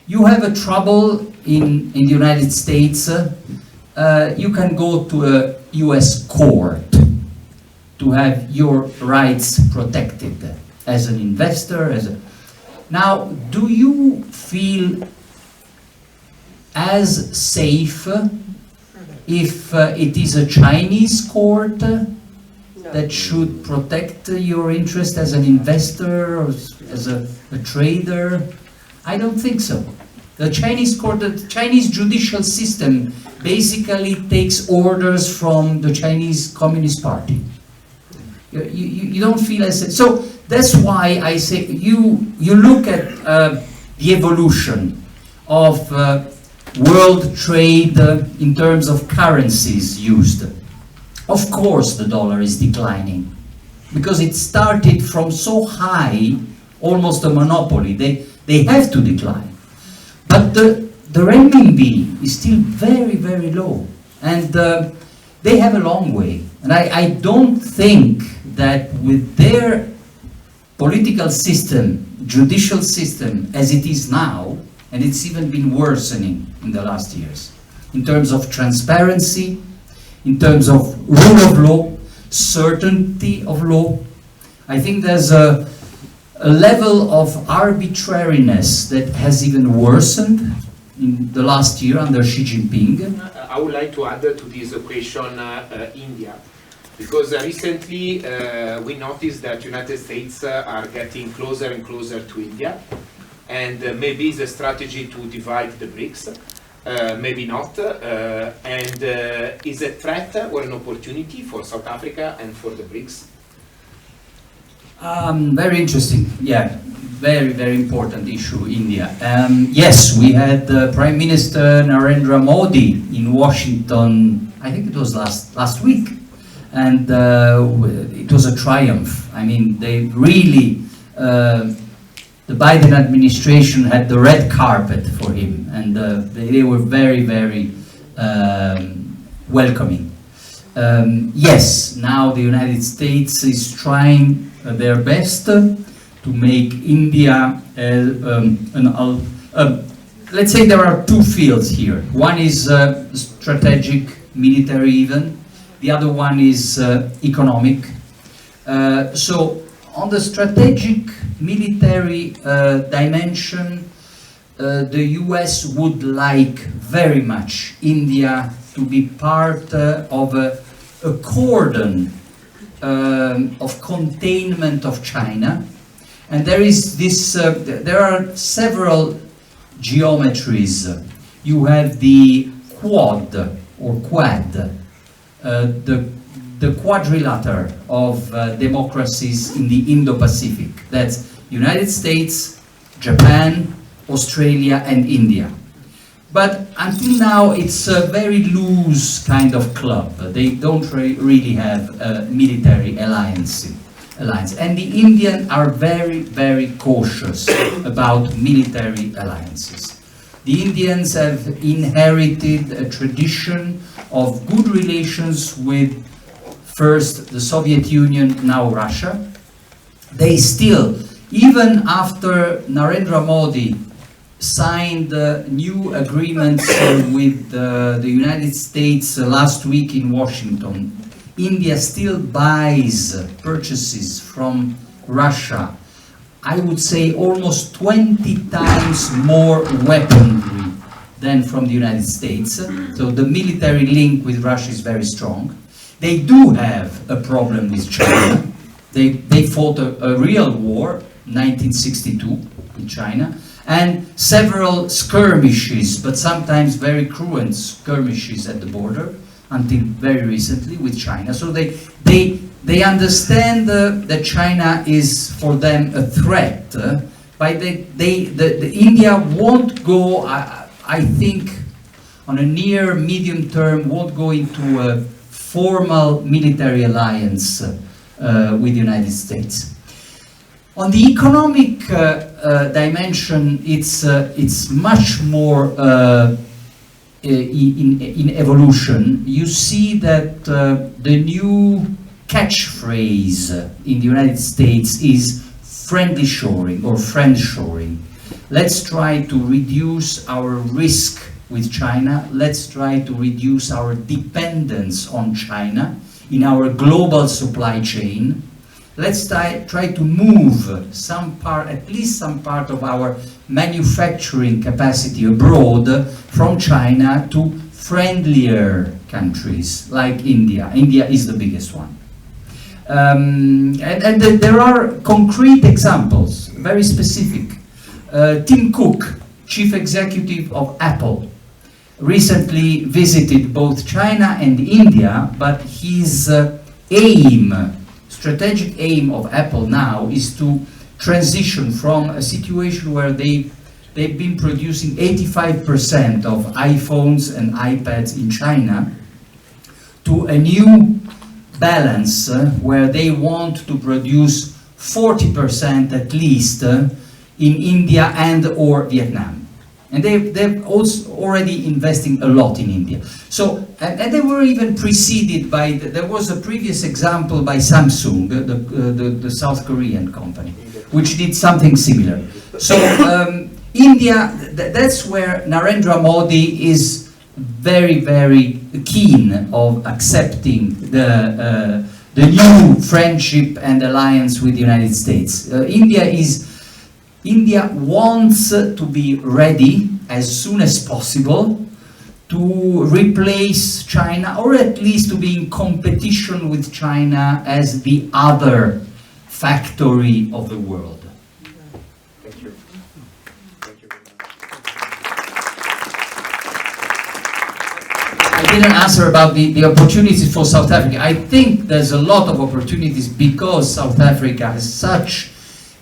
You have a trouble in the United States, you can go to a US court to have your rights protected as an investor. Now, do you feel as safe if it is a Chinese court that should protect your interest as an investor or as a trader? I don't think so. The Chinese court, the Chinese judicial system basically takes orders from the Chinese Communist Party. You don't feel as safe. So that's why I say you look at the evolution of world trade in terms of currencies used. Of course the dollar is declining because it started from so high, almost a monopoly. They have to decline. But the renminbi is still very, very low. And they have a long way. And I don't think that with their political system, judicial system, as it is now, and it's even been worsening in the last years, in terms of transparency, in terms of rule of law, certainty of law, I think there's a level of arbitrariness that has even worsened in the last year under Xi Jinping. I would like to add to this question India, because recently we noticed that United States are getting closer and closer to India, and maybe it's a strategy to divide the BRICS, maybe not, and is a threat or an opportunity for South Africa and for the BRICS? Very interesting. Yeah, very, very important issue, India. Yes, we had Prime Minister Narendra Modi in Washington, I think it was last week. and it was a triumph. I mean, they really, the Biden administration had the red carpet for him, and they were very, very welcoming. Yes, now the United States is trying their best to make India let's say there are two fields here. One is strategic, military even. The other one is economic. So on the strategic military dimension, the US would like very much India to be part of a cordon of containment of China. And there is this, there are several geometries. You have the Quad or Quad, the quadrilateral of democracies in the Indo-Pacific. That's United States, Japan, Australia, and India. But until now, it's a very loose kind of club. They don't really have a military alliance. And the Indians are very, very cautious about military alliances. The Indians have inherited a tradition of good relations with first the Soviet Union, now Russia. They still, even after Narendra Modi signed new agreements with the United States last week in Washington, India still purchases from Russia, I would say almost 20 times more weaponry than from the United States. So the military link with Russia is very strong. They do have a problem with China. They fought a real war, 1962 in China, and several skirmishes, but sometimes very cruel skirmishes at the border, until very recently with China. So they understand that China is for them a threat, but the India won't go, I think, on a near medium term, won't go into a formal military alliance with the United States. On the economic dimension, it's much more in evolution. You see that the new catchphrase in the United States is friendly shoring or friendshoring. Let's try to reduce our risk with China. Let's try to reduce our dependence on China in our global supply chain. Let's try to move at least some part of our manufacturing capacity abroad from China to friendlier countries like India. India is the biggest one. And there are concrete examples, very specific. Tim Cook, chief executive of Apple, recently visited both China and India, but his strategic aim of Apple now is to transition from a situation where they've been producing 85% of iPhones and iPads in China to a new balance where they want to produce 40% at least in India and or Vietnam. And they're also already investing a lot in India. So, and they were even preceded by, there was a previous example by Samsung, the South Korean company, which did something similar. So India, that's where Narendra Modi is very, very keen of accepting the new friendship and alliance with the United States. India wants to be ready as soon as possible to replace China, or at least to be in competition with China as the other factory of the world. Thank you. Thank you very much. I didn't answer about the opportunities for South Africa. I think there's a lot of opportunities because South Africa has such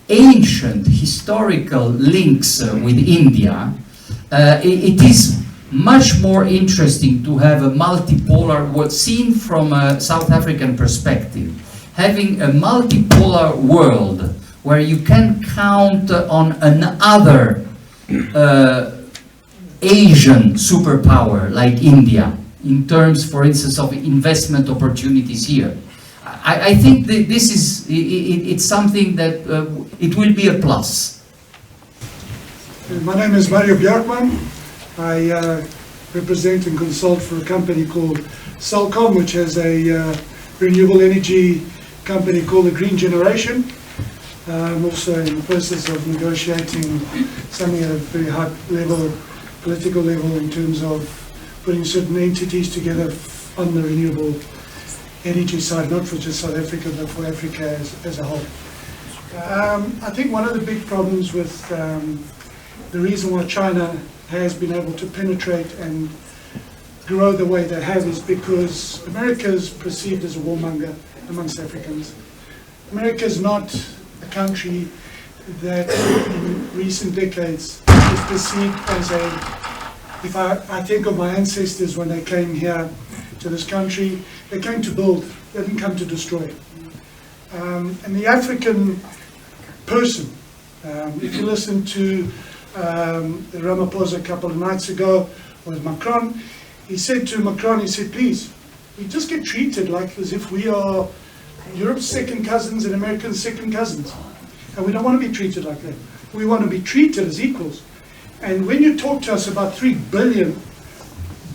ancient historical links with India. It is much more interesting to have a multipolar world seen from a South African perspective. Having a multipolar world where you can count on another Asian superpower like India in terms, for instance, of investment opportunities here. I think that this is, it's something that it will be a plus. My name is Mario Bjarkman. I represent and consult for a company called Celcom, which has a renewable energy company called the Green Generation. I'm also in the process of negotiating something at a very high level, political level, in terms of putting certain entities together on the renewable energy side, not for just South Africa, but for Africa as a whole. I think one of the big problems with the reason why China has been able to penetrate and grow the way they have is because America is perceived as a warmonger amongst Africans. America is not a country that in recent decades is perceived as a, if I think of my ancestors when they came here to this country, they came to build, they didn't come to destroy. And the African person, if you listen to Ramaphosa a couple of nights ago with Macron, he said to Macron, he said, please, we just get treated like as if we are Europe's second cousins and America's second cousins. And we don't want to be treated like that. We want to be treated as equals. And when you talk to us about $3 billion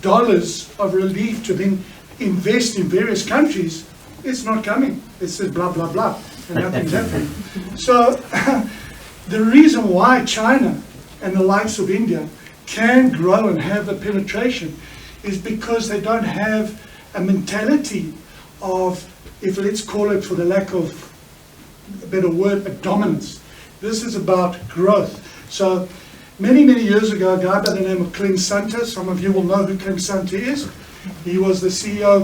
of relief to then invest in various countries, it's not coming. It says blah, blah, blah, and nothing's happening. So the reason why China and the likes of India can grow and have the penetration is because they don't have a mentality of, if let's call it for the lack of a better word, a dominance. This is about growth. So many, many years ago, a guy by the name of Clem Santa, some of you will know who Clem Santa is. He was the CEO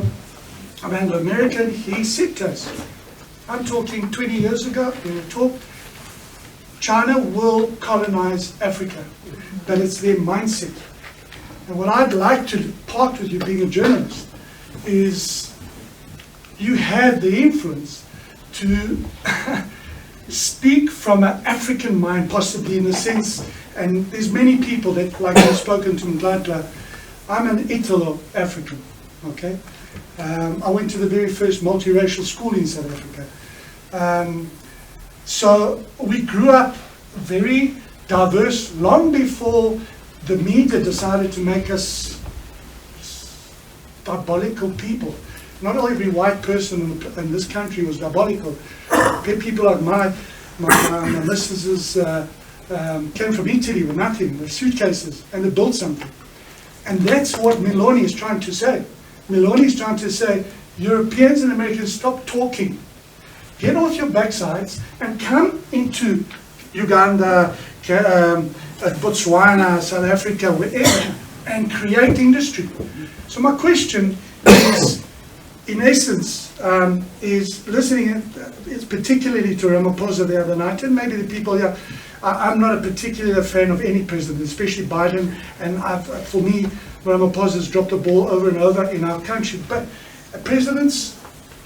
of Anglo American. He said to us, I'm talking 20 years ago, when we talked, China will colonize Africa, but it's their mindset. And what I'd like to part with you being a journalist is you have the influence to speak from an African mind, possibly in a sense, and there's many people that, like I've spoken to Mdlatla, I'm an Italo-African, okay? I went to the very first multiracial school in South Africa. So we grew up very diverse long before the media decided to make us diabolical people. Not every white person in this country was diabolical. People like my mistresses came from Italy with nothing, with suitcases, and they built something. And that's what Meloni is trying to say. Meloni is trying to say, Europeans and Americans, stop talking. Get off your backsides and come into Uganda, Botswana, South Africa, wherever, and create industry. So my question is, in essence, is listening, it's particularly to Ramaphosa the other night, and maybe the people here, I'm not a particular fan of any president, especially Biden, and for me, Ramaphosa has dropped the ball over and over in our country. But a president's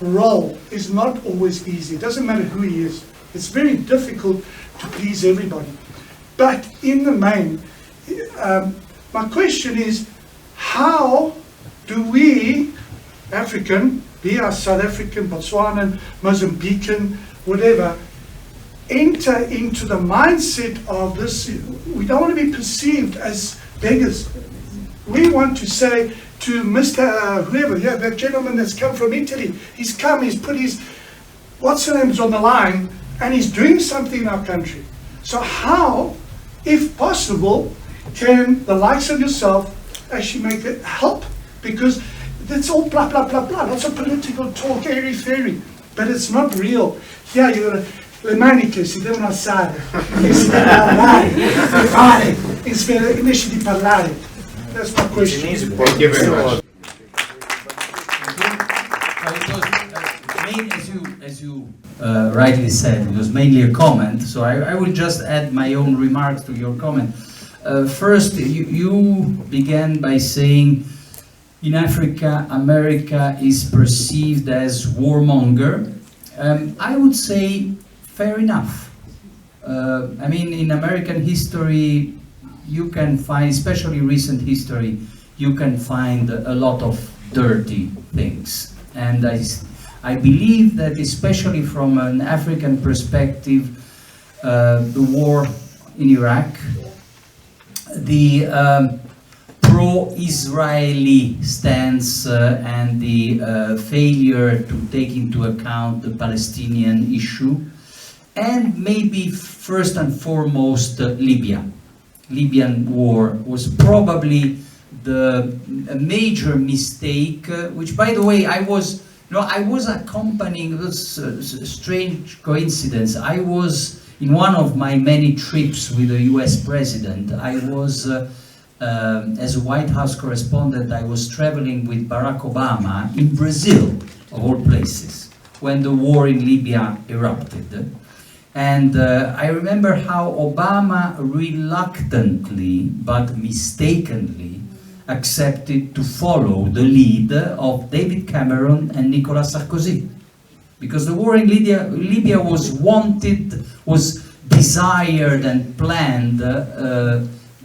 role is not always easy. It doesn't matter who he is. It's very difficult to please everybody. But in the main, my question is, how do we, African, be our South African, Botswanan, Mozambican, whatever, enter into the mindset of this? We don't want to be perceived as beggars. We want to say to Mr. Whoever, yeah, that gentleman that's come from Italy, he's come, he's put his, what's her name's on the line, and he's doing something in our country. So how, if possible, can the likes of yourself actually make it help? Because it's all blah, blah, blah, blah, lots of political talk, airy-fairy, but it's not real. Here you're le maniche si devono alzare e si deve parlare, di fare, invece di parlare. That's my question. Thank you very much. As you rightly said, it was mainly a comment, so I will just add my own remarks to your comment. First, you began by saying in Africa, America is perceived as warmonger. I would say fair enough. I mean, in American history, you can find, especially recent history, you can find a lot of dirty things. And I believe that, especially from an African perspective, the war in Iraq, the pro-Israeli stance and the failure to take into account the Palestinian issue, and maybe first and foremost Libyan war was probably a major mistake, which, by the way, I was accompanying this strange coincidence. I was in one of my many trips with the US president. I was, as a White House correspondent, I was traveling with Barack Obama in Brazil, of all places, when the war in Libya erupted. And I remember how Obama reluctantly, but mistakenly, accepted to follow the lead of David Cameron and Nicolas Sarkozy. Because the war in Libya was wanted, was desired and planned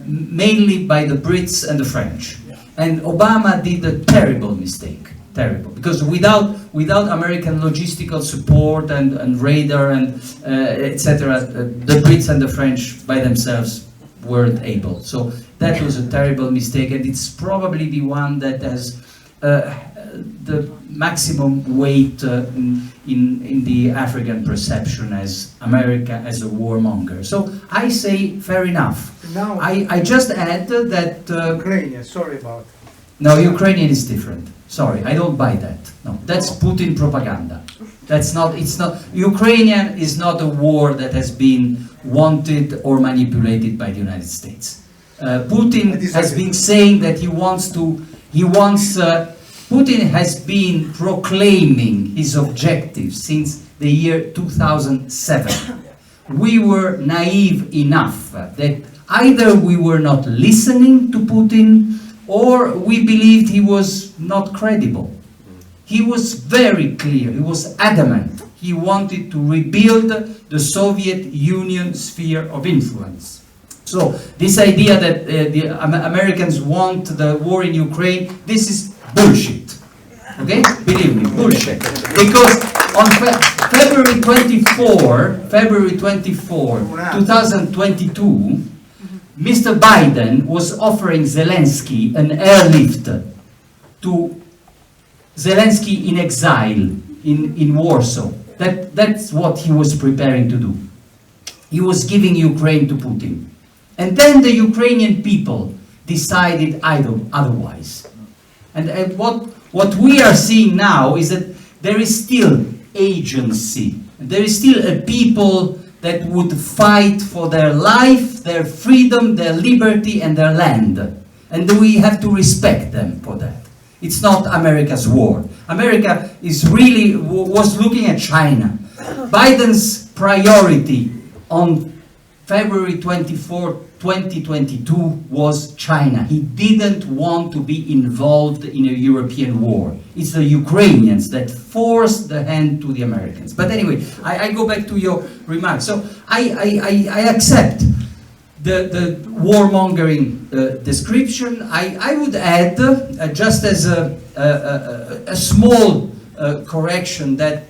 mainly by the Brits and the French. And Obama did a terrible mistake, terrible. Because without American logistical support and radar and etc., the Brits and the French by themselves weren't able. So that was a terrible mistake, and it's probably the one that has the maximum weight in the African perception as America as a warmonger. So I say fair enough. Now, I just add that Ukraine, sorry about. no, Ukrainian is different. Sorry, I don't buy that. No, that's Putin propaganda. That's not. It's not. Ukrainian is not a war that has been wanted or manipulated by the United States. Putin has been saying that he wants to. Putin has been proclaiming his objectives since the year 2007. We were naive enough that either we were not listening to Putin or we believed he was not credible. He was very clear, he was adamant. He wanted to rebuild the Soviet Union sphere of influence. So this idea that the Americans want the war in Ukraine, this is bullshit. Okay? Believe me, bullshit. Because on February 24, 2022, Mr. Biden was offering Zelensky an airlift to Zelensky in exile in Warsaw. That's what he was preparing to do. He was giving Ukraine to Putin. And then the Ukrainian people decided otherwise. And what we are seeing now is that there is still agency. There is still a people that would fight for their life, their freedom, their liberty, and their land. And we have to respect them for that. It's not America's war. America was looking at China. Biden's priority on February 24, 2022 was China. He didn't want to be involved in a European war. It's the Ukrainians that forced the hand to the Americans. But anyway, I go back to your remarks. So I accept the warmongering description. I would add, just as a small correction, that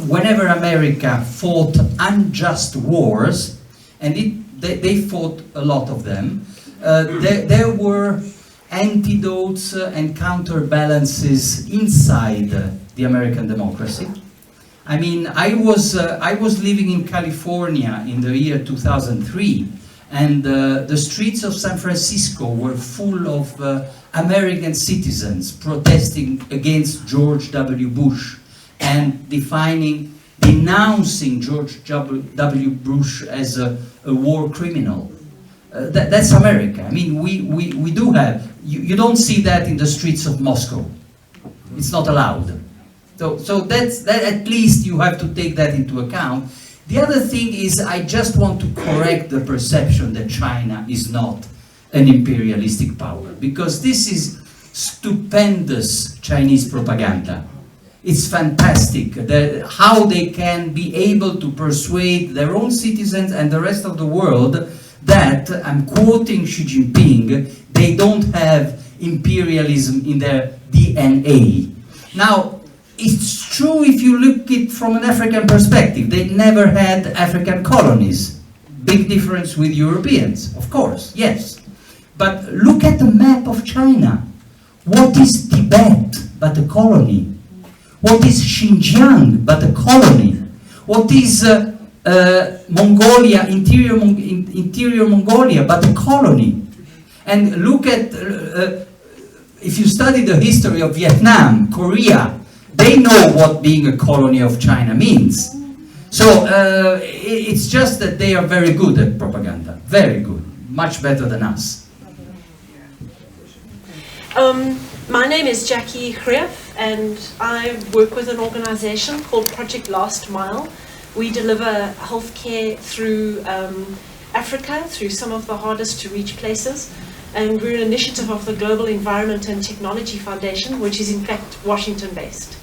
whenever America fought unjust wars, and they fought a lot of them, there were antidotes and counterbalances inside the American democracy. I mean, I was living in California in the year 2003, and the streets of San Francisco were full of American citizens protesting against George W. Bush and denouncing George W. Bush as a war criminal. That's America. I mean, we do have, you don't see that in the streets of Moscow. It's not allowed. So that at least you have to take that into account. The other thing is, I just want to correct the perception that China is not an imperialistic power, because this is stupendous Chinese propaganda. It's fantastic how they can be able to persuade their own citizens and the rest of the world that, I'm quoting Xi Jinping, they don't have imperialism in their DNA. Now, it's true if you look at it from an African perspective. They never had African colonies. Big difference with Europeans, of course, yes. But look at the map of China. What is Tibet but a colony? What is Xinjiang but a colony? What is Mongolia, interior Mongolia but a colony? And look at, if you study the history of Vietnam, Korea, they know what being a colony of China means. So it's just that they are very good at propaganda, very good, much better than us. My name is Jackie Greef, and I work with an organization called Project Last Mile. We deliver healthcare through Africa, through some of the hardest to reach places. And we're an initiative of the Global Environment and Technology Foundation, which is in fact Washington-based.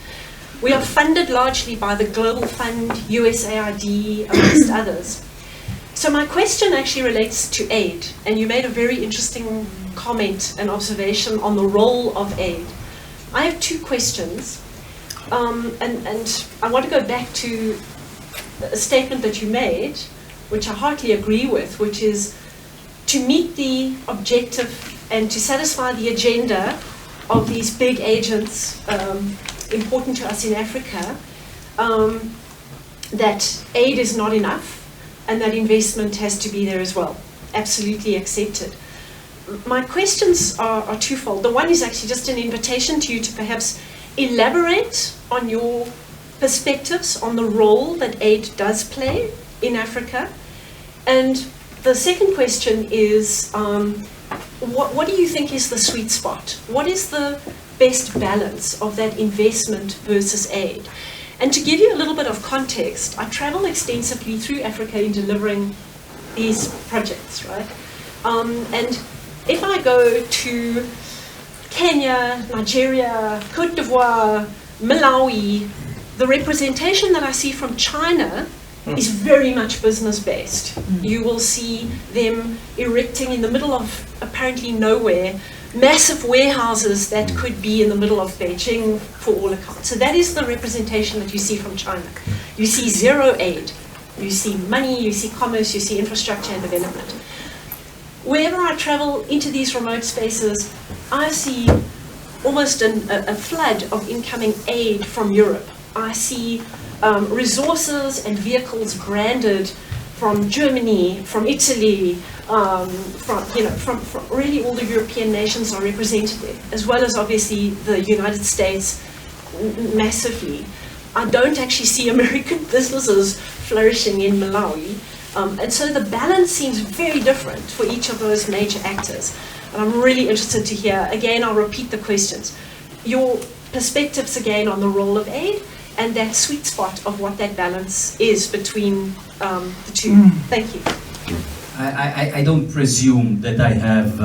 We are funded largely by the Global Fund, USAID, amongst others. So my question actually relates to aid, and you made a very interesting comment and observation on the role of aid. I have two questions, and I want to go back to a statement that you made, which I heartily agree with, which is to meet the objective and to satisfy the agenda of these big agents important to us in Africa, that aid is not enough and that investment has to be there as well. Absolutely accepted. My questions are twofold. The one is actually just an invitation to you to perhaps elaborate on your perspectives on the role that aid does play in Africa. And the second question is, what do you think is the sweet spot? What is the best balance of that investment versus aid? And to give you a little bit of context, I travel extensively through Africa in delivering these projects, right? And if I go to Kenya, Nigeria, Cote d'Ivoire, Malawi, the representation that I see from China is very much business-based. You will see them erecting in the middle of apparently nowhere massive warehouses that could be in the middle of Beijing for all accounts. So that is the representation that you see from China. You see zero aid. You see money, you see commerce, you see infrastructure and development. Wherever I travel into these remote spaces, I see almost a flood of incoming aid from Europe. I see resources and vehicles branded from Germany, from Italy, from really all the European nations are represented there, as well as obviously the United States massively. I don't actually see American businesses flourishing in Malawi. And so the balance seems very different for each of those major actors. And I'm really interested to hear, again, I'll repeat the questions. Your perspectives again on the role of aid and that sweet spot of what that balance is between the two. Thank you. I don't presume that I have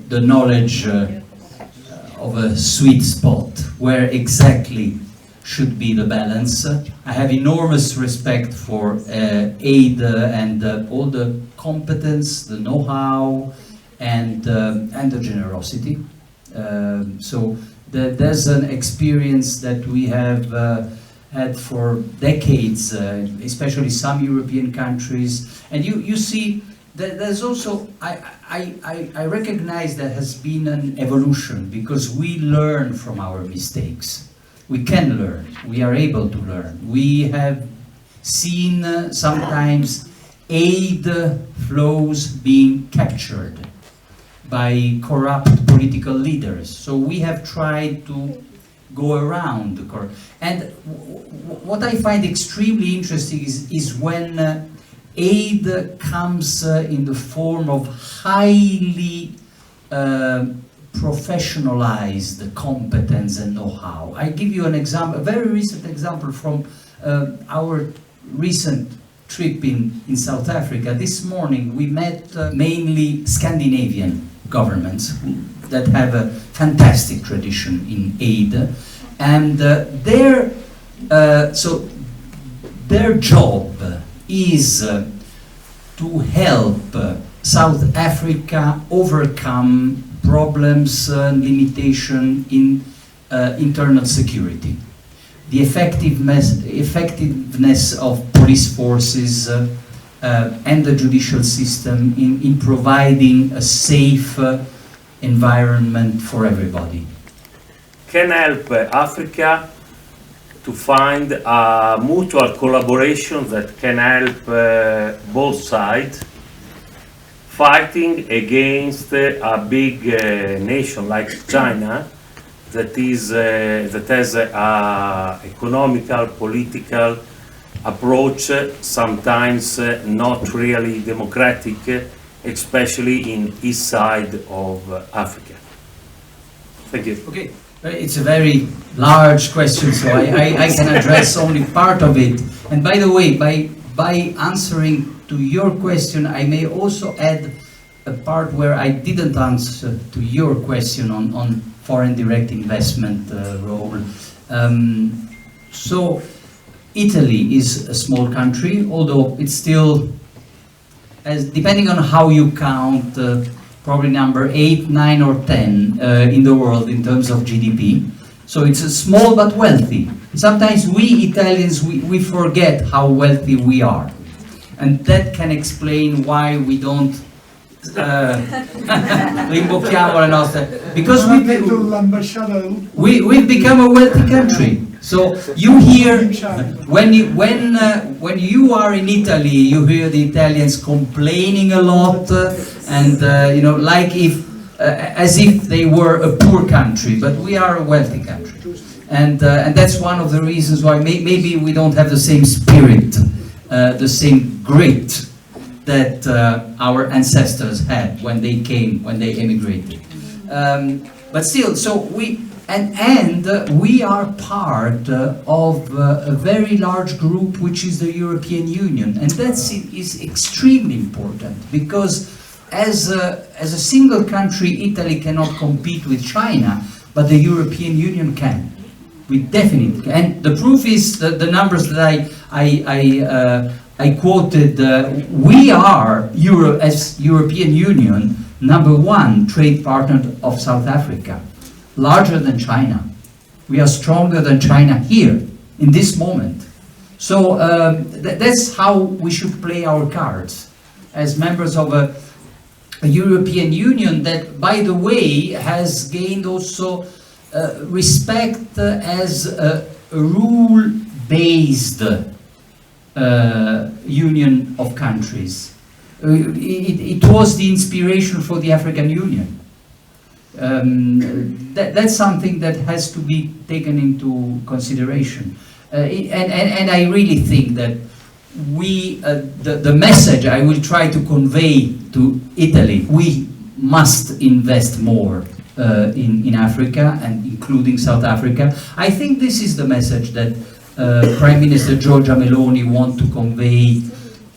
the knowledge of a sweet spot where exactly should be the balance. I have enormous respect for aid and all the competence, the know-how, and the generosity. So there's an experience that we have had for decades, especially some European countries. And you see that there's also, I recognize there has been an evolution because we learn from our mistakes. We can learn, we are able to learn. We have seen sometimes aid flows being captured by corrupt political leaders. So we have tried to go around the corrupt. And what I find extremely interesting is when aid comes in the form of highly professionalized competence and know-how. I give you an example, a very recent example from our recent trip in South Africa, this morning we met mainly Scandinavian governments that have a fantastic tradition in aid, and their job is to help South Africa overcome problems and limitation in internal security. The effectiveness of police forces and the judicial system in providing a safe environment for everybody. Can help Africa to find a mutual collaboration that can help both sides fighting against a big nation like China that has a economical, political approach, sometimes not really democratic, especially in east side of Africa. Thank you. Okay, it's a very large question, so I can address only part of it. And by the way, by answering to your question, I may also add a part where I didn't answer to your question on foreign direct investment role. So Italy is a small country, although it's still, as depending on how you count, probably number 8, 9 or 10 in the world in terms of GDP. So it's a small but wealthy. Sometimes we Italians, we forget how wealthy we are. And that can explain why we don't rimbocchiamo la nostra, because we've become a wealthy country. So you hear, when you are in Italy, you hear the Italians complaining a lot, and you know, like as if they were a poor country, but we are a wealthy country, and that's one of the reasons why maybe we don't have the same spirit, the same grit that our ancestors had when they emigrated. But still, so we are part of a very large group, which is the European Union, and that is extremely important, because as a single country, Italy cannot compete with China, but the European Union can. We definitely can. And the proof is the numbers that I quoted. We are, as European Union, #1 trade partner of South Africa, larger than China. We are stronger than China here, in this moment. So that's how we should play our cards, as members of a European Union that, by the way, has gained also respect as a rule-based union of countries. It was the inspiration for the African Union. That's something that has to be taken into consideration. And I really think that the message I will try to convey to Italy, we must invest more in Africa, and including South Africa. I think this is the message that Prime Minister Giorgia Meloni wants to convey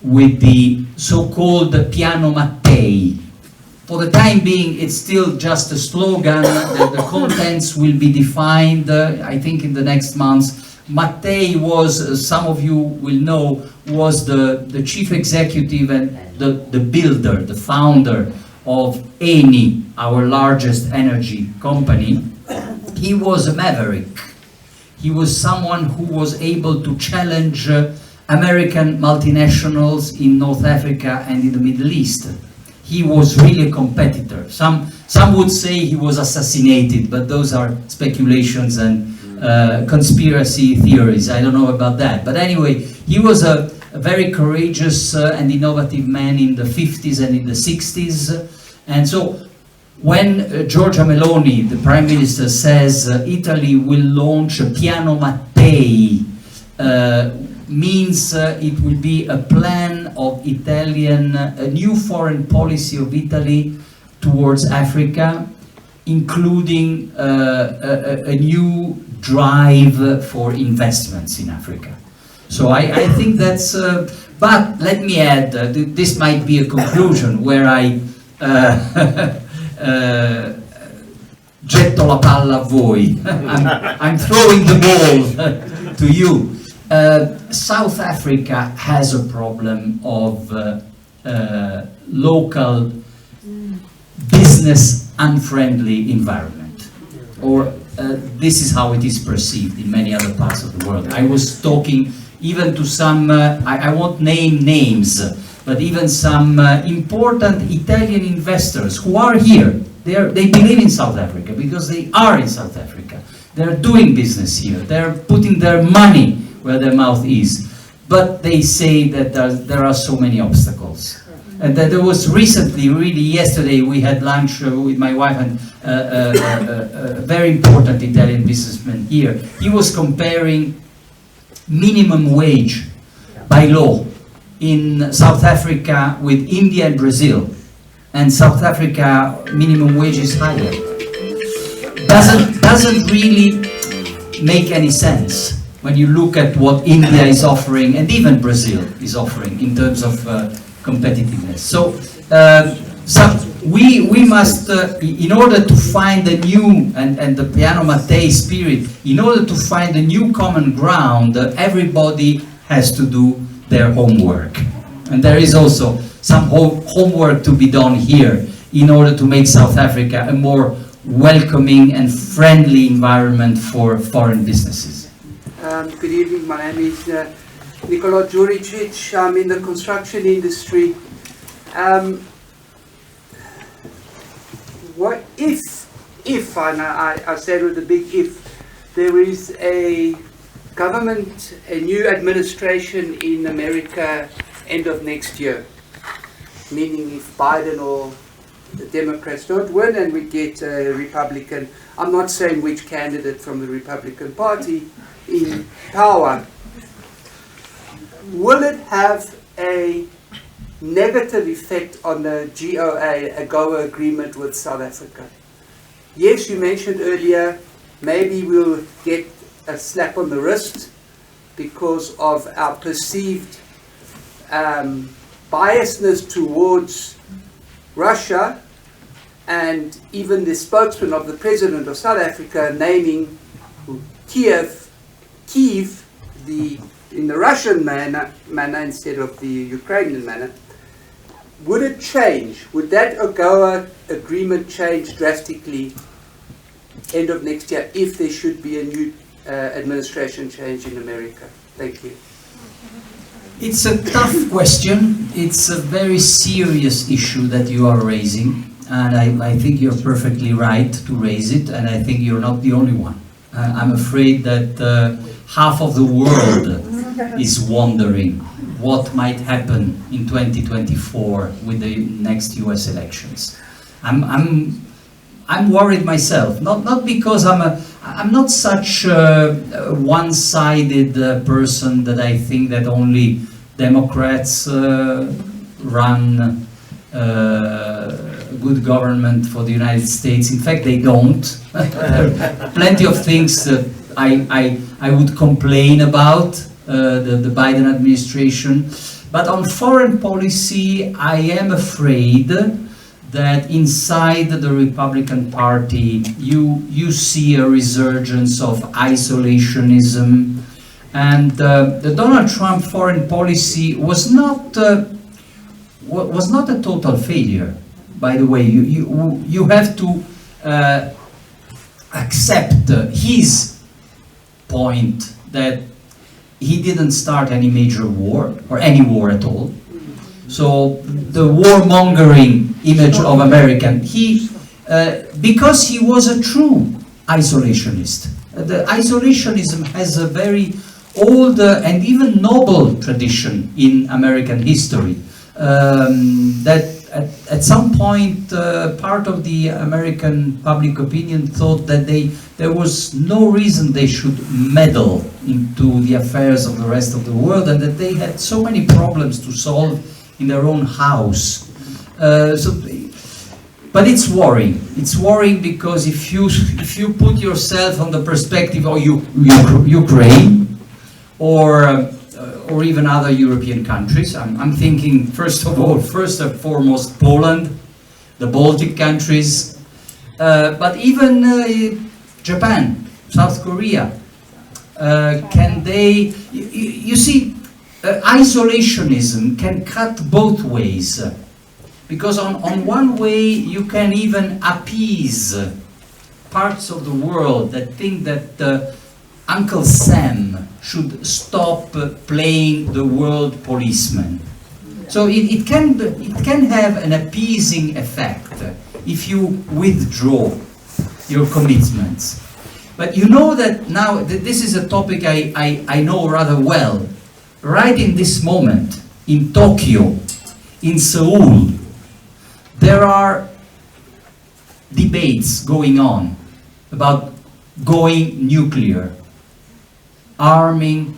with the so-called Piano Mattei. For the time being, it's still just a slogan. The contents will be defined, I think, in the next months. Mattei was, some of you will know, was the chief executive and the builder, the founder of Eni, our largest energy company. He was a maverick. He was someone who was able to challenge American multinationals in North Africa and in the Middle East. He was really a competitor. Some would say he was assassinated, but those are speculations and conspiracy theories. I don't know about that. But anyway, he was a very courageous and innovative man in the 50s and in the 60s. And so when Giorgia Meloni, the Prime Minister, says Italy will launch a Piano Mattei, means it will be a plan of a new foreign policy of Italy towards Africa, including a new drive for investments in Africa. So I think that's, but let me add, this might be a conclusion where I getto la palla a voi. I'm throwing the ball to you. South Africa has a problem of local business unfriendly environment, or this is how it is perceived in many other parts of the world. I was talking even to some, I won't name names, but even some important Italian investors who are here. They believe in South Africa because they are in South Africa. They're doing business here. They're putting their money where their mouth is. But they say that there are so many obstacles. And that there was recently, really yesterday, we had lunch with my wife and a very important Italian businessman here. He was comparing minimum wage by law in South Africa with India and Brazil. And South Africa minimum wage is higher. Doesn't really make any sense when you look at what India is offering and even Brazil is offering in terms of competitiveness. So we must, in order to find a new, and the Piano Mattei spirit, in order to find a new common ground, everybody has to do their homework. And there is also some homework to be done here in order to make South Africa a more welcoming and friendly environment for foreign businesses. Good evening, my name is Nikola Juricic. I'm in the construction industry. What if, and I said with a big if, there is a government, a new administration in America end of next year, meaning if Biden or the Democrats don't win and we get a Republican, I'm not saying which candidate from the Republican Party in power, will it have a negative effect on the AGOA agreement with South Africa? Yes, you mentioned earlier, maybe we'll get a slap on the wrist because of our perceived biasness towards Russia, and even the spokesman of the president of South Africa naming Kiev in the Russian manner instead of the Ukrainian manner. Would it change? Would that AGOA agreement change drastically end of next year if there should be a new administration change in America? Thank you. It's a tough question. It's a very serious issue that you are raising, and I think you're perfectly right to raise it, and I think you're not the only one. I'm afraid that half of the world is wondering what might happen in 2024 with the next US elections. I'm worried myself, not because I'm not such a one-sided person that I think that only Democrats run good government for the United States. In fact, they don't. There are plenty of things that I would complain about the Biden administration. But on foreign policy, I am afraid that inside the Republican Party you see a resurgence of isolationism, and the Donald Trump foreign policy was not a total failure. By the way, you have to accept his point that he didn't start any major war or any war at all. So the warmongering image of American, because he was a true isolationist. The isolationism has a very old and even noble tradition in American history. That at some point, part of the American public opinion thought that there was no reason they should meddle into the affairs of the rest of the world, and that they had so many problems to solve in their own house. But it's worrying. It's worrying because if you put yourself on the perspective of Ukraine or or even other European countries. I'm thinking, first and foremost, Poland, the Baltic countries, but even Japan, South Korea. Can they, you see, isolationism can cut both ways. Because on one way you can even appease parts of the world that think that Uncle Sam should stop playing the world policeman. So it can have an appeasing effect if you withdraw your commitments. But you know that now, this is a topic I know rather well. Right in this moment, in Tokyo, in Seoul, there are debates going on about going nuclear, arming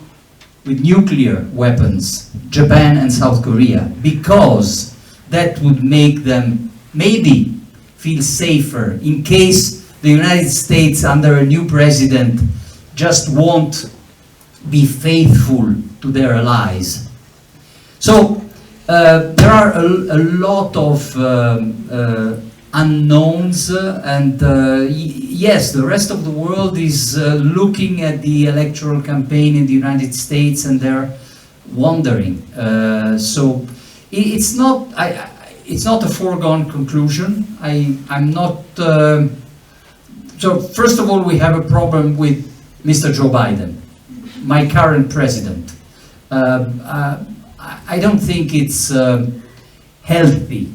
with nuclear weapons Japan and South Korea, because that would make them maybe feel safer in case the United States under a new president just won't be faithful to their allies. So there are a lot of unknowns, and yes, the rest of the world is looking at the electoral campaign in the United States, and they're wondering. So it's not a foregone conclusion. I'm not. So first of all, we have a problem with Mr. Joe Biden, my current president. I don't think it's healthy.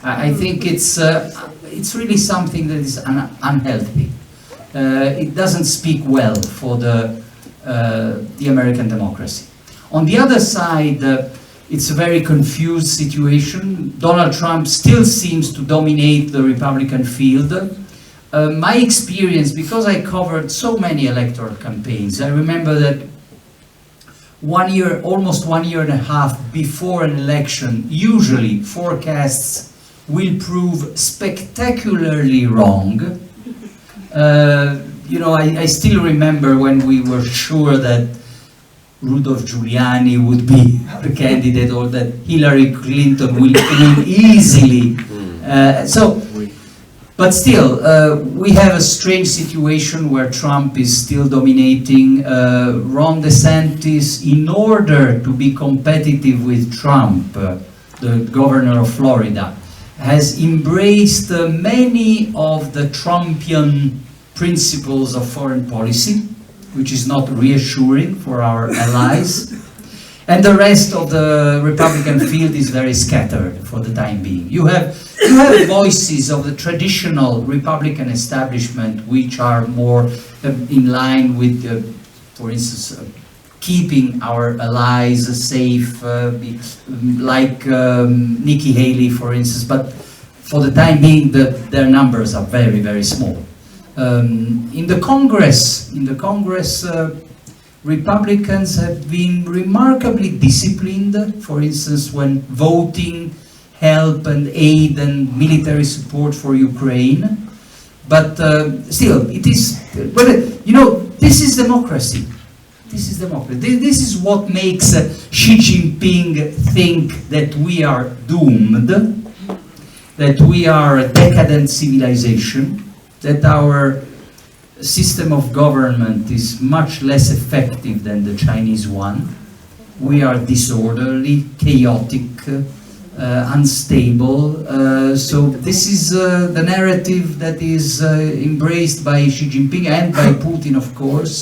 I think it's really something that is unhealthy. It doesn't speak well for the American democracy. On the other side, it's a very confused situation. Donald Trump still seems to dominate the Republican field. My experience, because I covered so many electoral campaigns, I remember that almost 1 year and a half before an election, usually forecasts will prove spectacularly wrong. You know, I still remember when we were sure that Rudolph Giuliani would be the candidate, or that Hillary Clinton will win easily. But still, we have a strange situation where Trump is still dominating. Ron DeSantis, in order to be competitive with Trump, the governor of Florida, has embraced many of the Trumpian principles of foreign policy, which is not reassuring for our allies. And the rest of the Republican field is very scattered for the time being. You have voices of the traditional Republican establishment which are more in line with, for instance, keeping our allies safe, like Nikki Haley, for instance. But for the time being, their numbers are very, very small. In the Congress, Republicans have been remarkably disciplined, for instance, when voting help and aid and military support for Ukraine. But still, it is, you know, this is democracy. This is democracy. This is what makes Xi Jinping think that we are doomed, that we are a decadent civilization, that our system of government is much less effective than the Chinese one. We are disorderly, chaotic, unstable. So this is the narrative that is embraced by Xi Jinping and by Putin, of course,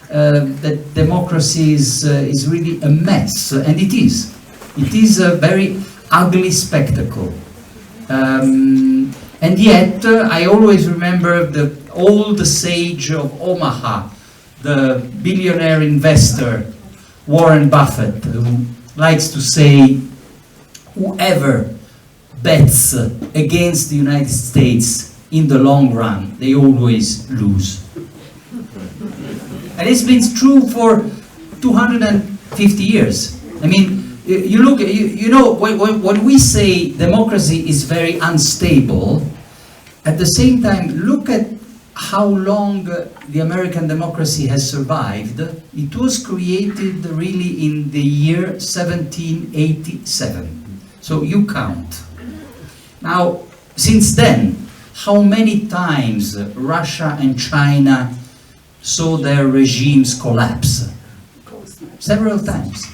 that democracy is really a mess, and it is. It is a very ugly spectacle. And yet, I always remember the old sage of Omaha, the billionaire investor, Warren Buffett, who likes to say, whoever bets against the United States in the long run, they always lose. And it's been true for 250 years. I mean, you look, you know, when we say democracy is very unstable, at the same time, look at how long the American democracy has survived, it was created really in the year 1787. So you count. Now, since then, how many times Russia and China saw their regimes collapse? Several times.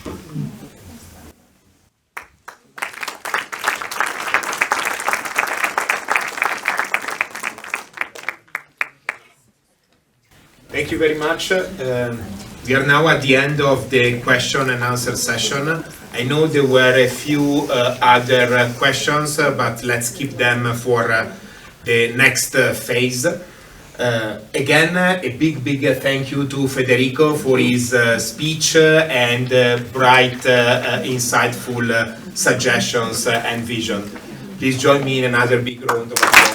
Thank you very much. We are now at the end of the question and answer session. I know there were a few other questions, but let's keep them for the next phase. Again, a big thank you to Federico for his speech and bright, insightful suggestions and vision. Please join me in another big round of applause.